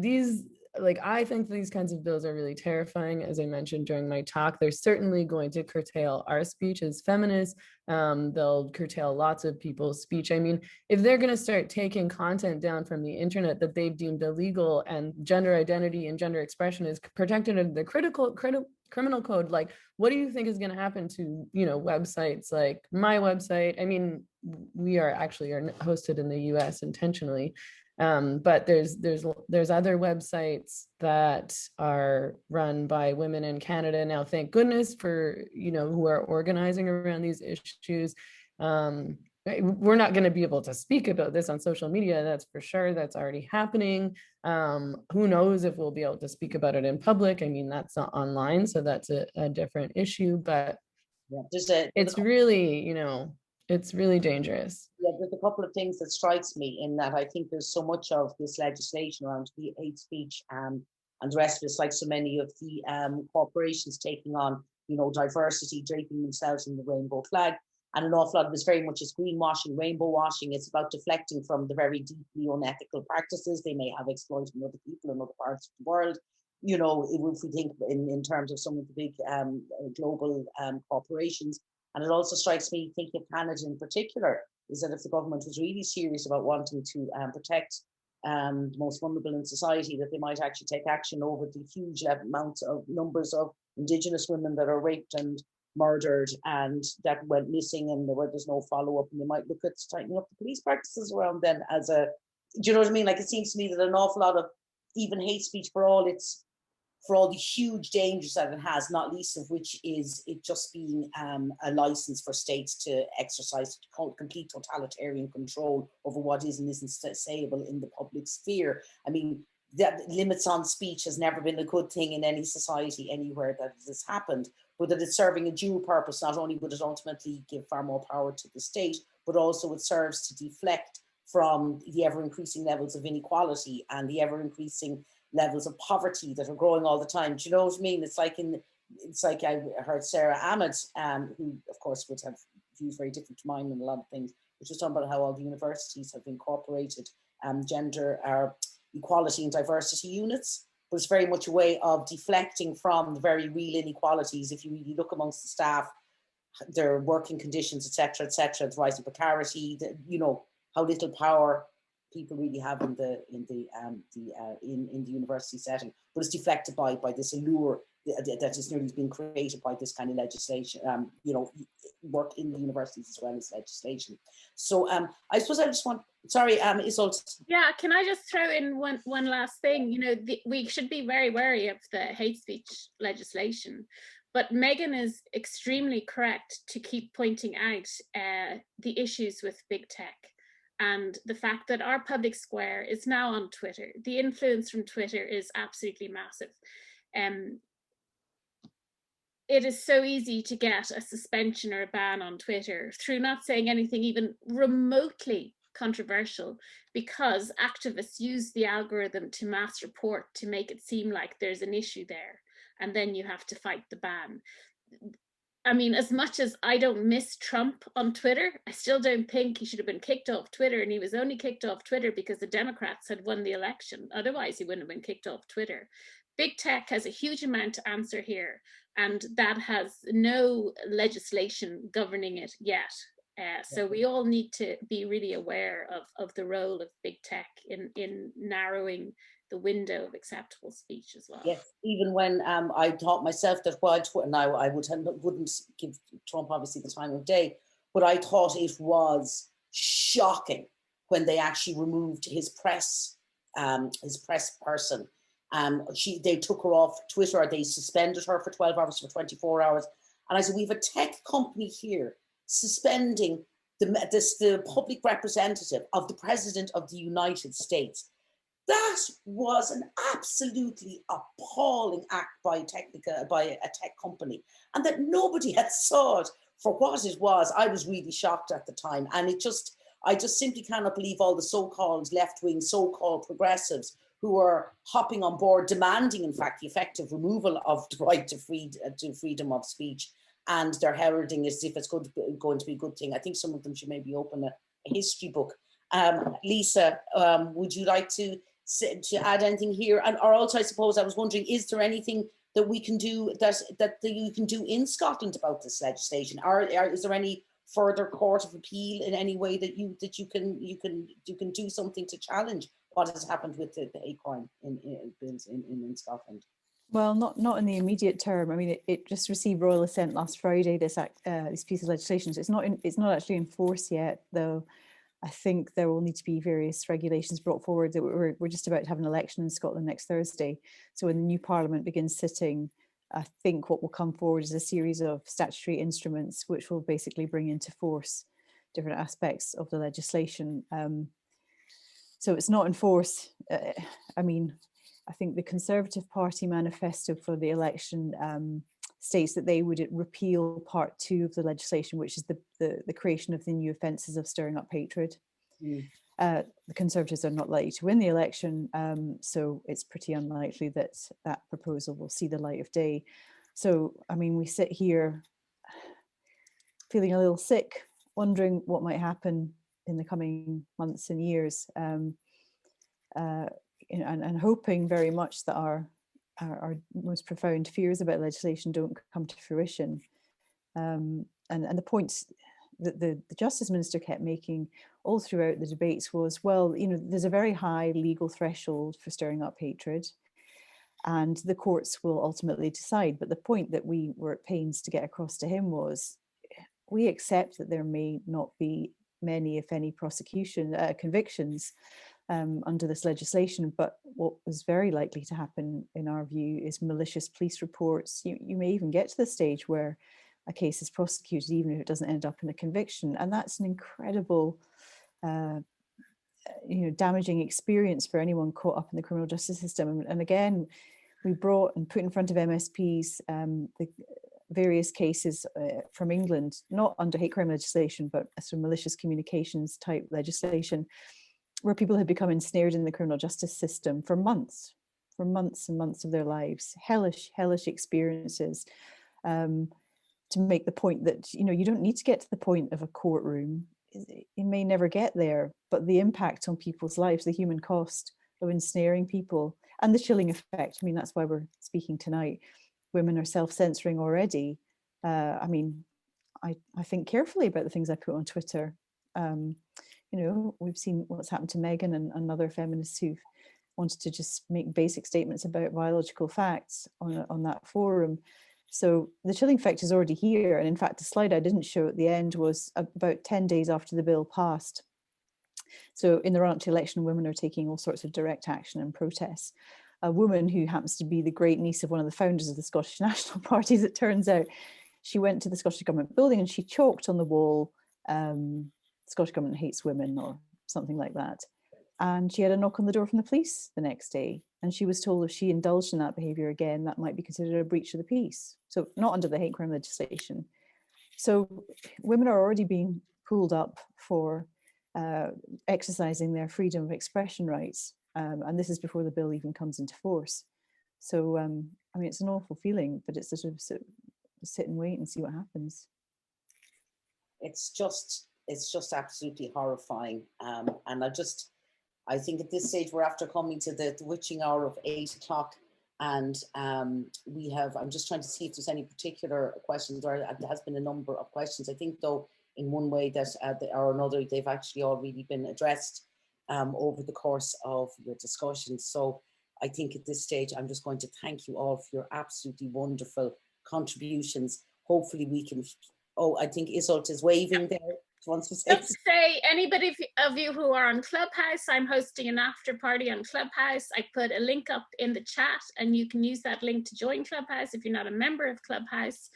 I think these kinds of bills are really terrifying. As I mentioned during my talk, they're certainly going to curtail our speech as feminists. They'll curtail lots of people's speech. I mean, if they're going to start taking content down from the internet that they've deemed illegal, and gender identity and gender expression is protected under the criminal code, what do you think is going to happen to, websites like my website? I mean, we are hosted in the US intentionally. But there's other websites that are run by women in Canada now, thank goodness, for, who are organizing around these issues. We're not going to be able to speak about this on social media, that's for sure. That's already happening. Who knows if we'll be able to speak about it in public? I mean, that's not online, so that's a different issue, but it's really, it's really dangerous. Yeah, there's a couple of things that strikes me in that I think there's so much of this legislation around hate speech and the rest of it's like so many of the corporations taking on, diversity, draping themselves in the rainbow flag. And an awful lot of this very much is greenwashing, rainbow washing. It's about deflecting from the very deeply unethical practices they may have exploiting other people in other parts of the world. If we think in terms of some of the big global corporations. And it also strikes me, thinking of Canada in particular, is that if the government was really serious about wanting to protect the most vulnerable in society, that they might actually take action over the huge numbers of Indigenous women that are raped and murdered and that went missing and where there's no follow-up, and they might look at tightening up the police practices around then do you know what I mean? It seems to me that an awful lot of even hate speech, for all the huge dangers that it has, not least of which is it just being a license for states to exercise complete totalitarian control over what is and isn't sayable in the public sphere. I mean, that limits on speech has never been a good thing in any society anywhere that has happened, but that it's serving a dual purpose. Not only would it ultimately give far more power to the state, but also it serves to deflect from the ever-increasing levels of inequality and the ever-increasing levels of poverty that are growing all the time. Do you know what I mean? It's like I heard Sarah Ahmed, who of course would have views very different to mine on a lot of things, which was talking about how all the universities have incorporated gender equality and diversity units, but it's very much a way of deflecting from the very real inequalities. If you really look amongst the staff, their working conditions, etc., the rising precarity, how little power people really have in the university setting, but it's deflected by this allure that is nearly being created by this kind of legislation, you know, work in the universities as well as legislation. So I suppose I just want, sorry, Iseult. Yeah, can I just throw in one last thing? You know, we should be very wary of the hate speech legislation, but Meghan is extremely correct to keep pointing out the issues with big tech and the fact that our public square is now on Twitter. The influence from Twitter is absolutely massive. It is so easy to get a suspension or a ban on Twitter through not saying anything even remotely controversial, because activists use the algorithm to mass report to make it seem like there's an issue there, and then you have to fight the ban. I mean, as much as I don't miss Trump on Twitter, I still don't think he should have been kicked off Twitter, and he was only kicked off Twitter because the Democrats had won the election. Otherwise, he wouldn't have been kicked off Twitter. Big tech has a huge amount to answer here, and that has no legislation governing it yet. So we all need to be really aware of the role of big tech in narrowing the window of acceptable speech as well. Yes, even when I thought myself that while now I wouldn't give Trump obviously the time of day, but I thought it was shocking when they actually removed his press person. They took her off Twitter. They suspended her for 12 hours, for 24 hours. And I said, we have a tech company here suspending the public representative of the President of the United States. That was an absolutely appalling act by a tech company, and that nobody had saw it for what it was. I was really shocked at the time, and I just simply cannot believe all the so-called left-wing, so-called progressives who are hopping on board, demanding, in fact, the effective removal of the right to freedom of speech, and they're heralding as if it's going to be a good thing. I think some of them should maybe open a history book. Lisa, would you like to add anything here? Or also, I suppose I was wondering, is there anything that we can do that you can do in Scotland about this legislation? Is there any further court of appeal in any way that you can do something to challenge what has happened with the hate crime in Scotland? Well, not in the immediate term. I mean, it just received royal assent last Friday. This piece of legislation. So it's not actually in force yet, though. I think there will need to be various regulations brought forward. That we're just about to have an election in Scotland next Thursday. So when the new Parliament begins sitting, I think what will come forward is a series of statutory instruments which will basically bring into force different aspects of the legislation. So it's not in force. I mean, I think the Conservative Party manifesto for the election states that they would repeal part 2 of the legislation, which is the creation of the new offences of stirring up hatred. The Conservatives are not likely to win the election, so it's pretty unlikely that that proposal will see the light of day. So, I mean, we sit here feeling a little sick, wondering what might happen in the coming months and years, and hoping very much that our most profound fears about legislation don't come to fruition. And the points that the Justice Minister kept making all throughout the debates was, well, you know, there's a very high legal threshold for stirring up hatred, and the courts will ultimately decide. But the point that we were at pains to get across to him was, we accept that there may not be many, if any, convictions under this legislation, but what was very likely to happen, in our view, is malicious police reports. You may even get to the stage where a case is prosecuted, even if it doesn't end up in a conviction, and that's an incredible, damaging experience for anyone caught up in the criminal justice system. And again, we brought and put in front of MSPs the various cases from England, not under hate crime legislation, but sort of malicious communications type legislation, where people had become ensnared in the criminal justice system for months and months of their lives. Hellish experiences, to make the point that, you know, you don't need to get to the point of a courtroom. You may never get there, but the impact on people's lives, the human cost of ensnaring people, and the chilling effect. I mean, that's why we're speaking tonight. Women are self-censoring already. I mean, I think carefully about the things I put on Twitter. You know, we've seen what's happened to Meghan and other feminists who've wanted to just make basic statements about biological facts on that forum. So the chilling effect is already here. And in fact, the slide I didn't show at the end was about 10 days after the bill passed. So in the run-up to election, women are taking all sorts of direct action and protests. A woman who happens to be the great niece of one of the founders of the Scottish National Party, as it turns out, she went to the Scottish Government building and she chalked on the wall, Scottish Government hates women, or something like that. And she had a knock on the door from the police the next day. And she was told if she indulged in that behaviour again, that might be considered a breach of the peace. So not under the hate crime legislation. So women are already being pulled up for exercising their freedom of expression rights. And this is before the bill even comes into force. So, I mean, it's an awful feeling, but it's sort of sit and wait and see what happens. It's just absolutely horrifying. And I think at this stage we're after coming to the witching hour of 8 o'clock, and I'm just trying to see if there's any particular questions, or there has been a number of questions. I think though in one way that or another they've actually already been addressed over the course of your discussion. So I think at this stage I'm just going to thank you all for your absolutely wonderful contributions. Hopefully we can, I think Iseult is waving there. Wants to say. Just to say, anybody of you who are on Clubhouse, I'm hosting an after party on Clubhouse. I put a link up in the chat and you can use that link to join Clubhouse if you're not a member of Clubhouse.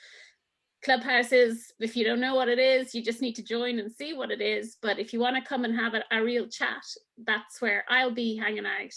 Clubhouse is, if you don't know what it is, you just need to join and see what it is. But if you want to come and have a real chat, that's where I'll be hanging out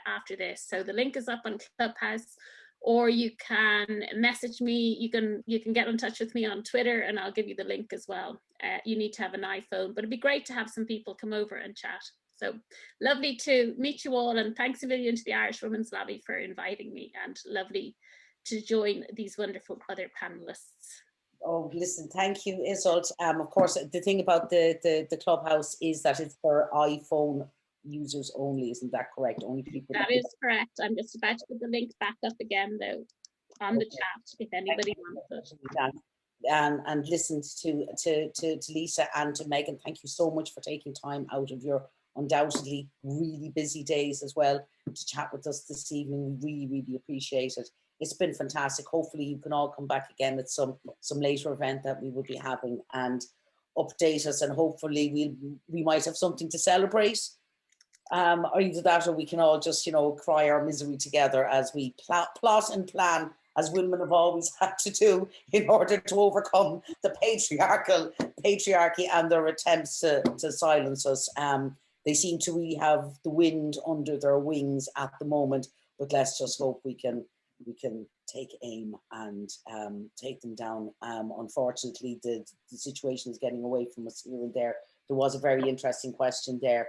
after this. So the link is up on Clubhouse, or you can message me. You can get in touch with me on Twitter and I'll give you the link as well. You need to have an iPhone, but it'd be great to have some people come over and chat. So lovely to meet you all, and thanks a million to the Irish Women's Lobby for inviting me, and lovely to join these wonderful other panelists. Oh, listen, thank you, Iseult. Of course, the thing about the Clubhouse is that it's for iPhone users only, isn't that correct? Only people. That is correct. I'm just about to put the link back up again, though, on the chat if anybody wants it. And listen to Lisa and to Meghan. Thank you so much for taking time out of your undoubtedly really busy days as well to chat with us this evening. We really, really appreciate it. It's been fantastic. Hopefully you can all come back again at some later event that we will be having and update us, and hopefully we might have something to celebrate. Or either that, or we can all just, cry our misery together as we plot and plan, as women have always had to do, in order to overcome the patriarchy and their attempts to silence us. They seem to really have the wind under their wings at the moment, but let's just hope we can take aim and take them down. Unfortunately, the situation is getting away from us here and there. There was a very interesting question there,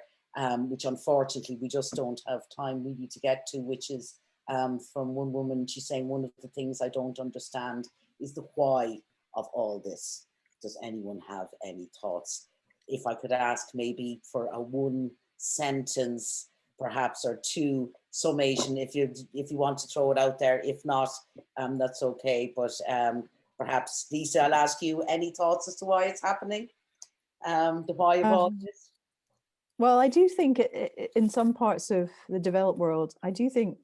which unfortunately we just don't have time really to get to, which is from one woman. She's saying, one of the things I don't understand is the why of all this. Does anyone have any thoughts? If I could ask maybe for a one sentence, perhaps, or two summation, if you want to throw it out there. If not, that's okay. But perhaps Lisa, I'll ask you, any thoughts as to why it's happening? The why of all this? Well, I do think in some parts of the developed world, I do think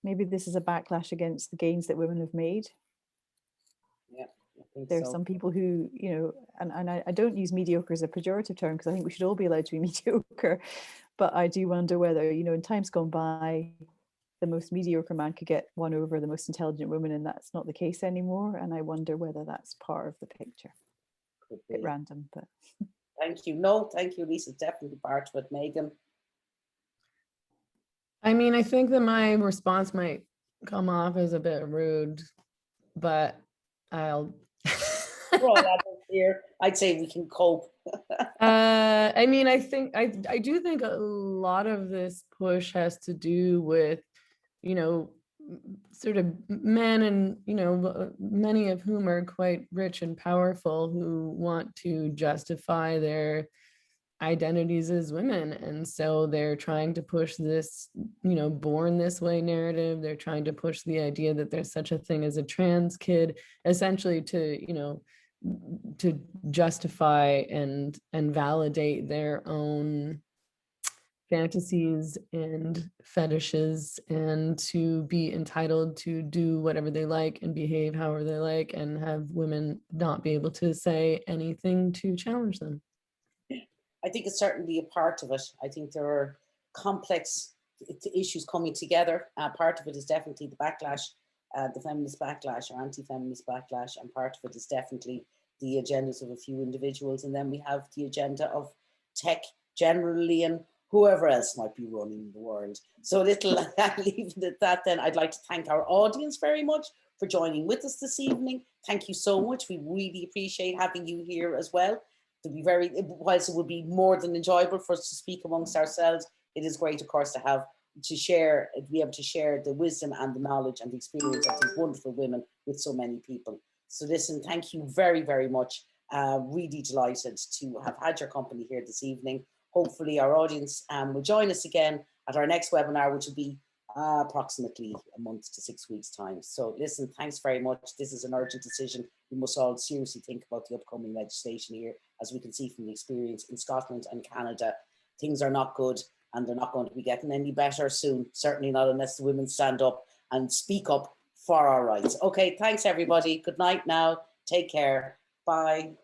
maybe this is a backlash against the gains that women have made. Yeah, I think there are so. some people who, and I don't use mediocre as a pejorative term, because I think we should all be allowed to be mediocre. But I do wonder whether, in times gone by, the most mediocre man could get won over the most intelligent woman, and that's not the case anymore. And I wonder whether that's part of the picture. Could A bit be. random, but. Thank you. No, thank you, Lisa. Definitely part of it. Meghan? I mean, I think that my response might come off as a bit rude, but I'll. We're all adults here. I'd say we can cope. I mean, I do think a lot of this push has to do with, sort of men, and many of whom are quite rich and powerful, who want to justify their identities as women, and so they're trying to push this born this way narrative. They're trying to push the idea that there's such a thing as a trans kid, essentially to justify and validate their own fantasies and fetishes, and to be entitled to do whatever they like and behave however they like, and have women not be able to say anything to challenge them. I think it's certainly a part of it. I think there are complex issues coming together. Part of it is definitely the backlash, the feminist backlash or anti-feminist backlash, and part of it is definitely the agendas of a few individuals. And then we have the agenda of tech generally and whoever else might be running the world. So little leave it at that then. I'd like to thank our audience very much for joining with us this evening. Thank you so much. We really appreciate having you here as well. To be very, whilst it would be more than enjoyable for us to speak amongst ourselves, it is great, of course, to have to be able to share the wisdom and the knowledge and the experience of these wonderful women with so many people. So listen, thank you very, very much. Really delighted to have had your company here this evening. Hopefully our audience will join us again at our next webinar, which will be approximately a month to 6 weeks time. So listen, thanks very much. This is an urgent decision. We must all seriously think about the upcoming legislation here. As we can see from the experience in Scotland and Canada, things are not good, and they're not going to be getting any better soon. Certainly not unless the women stand up and speak up for our rights. Okay, thanks everybody. Good night now. Take care. Bye.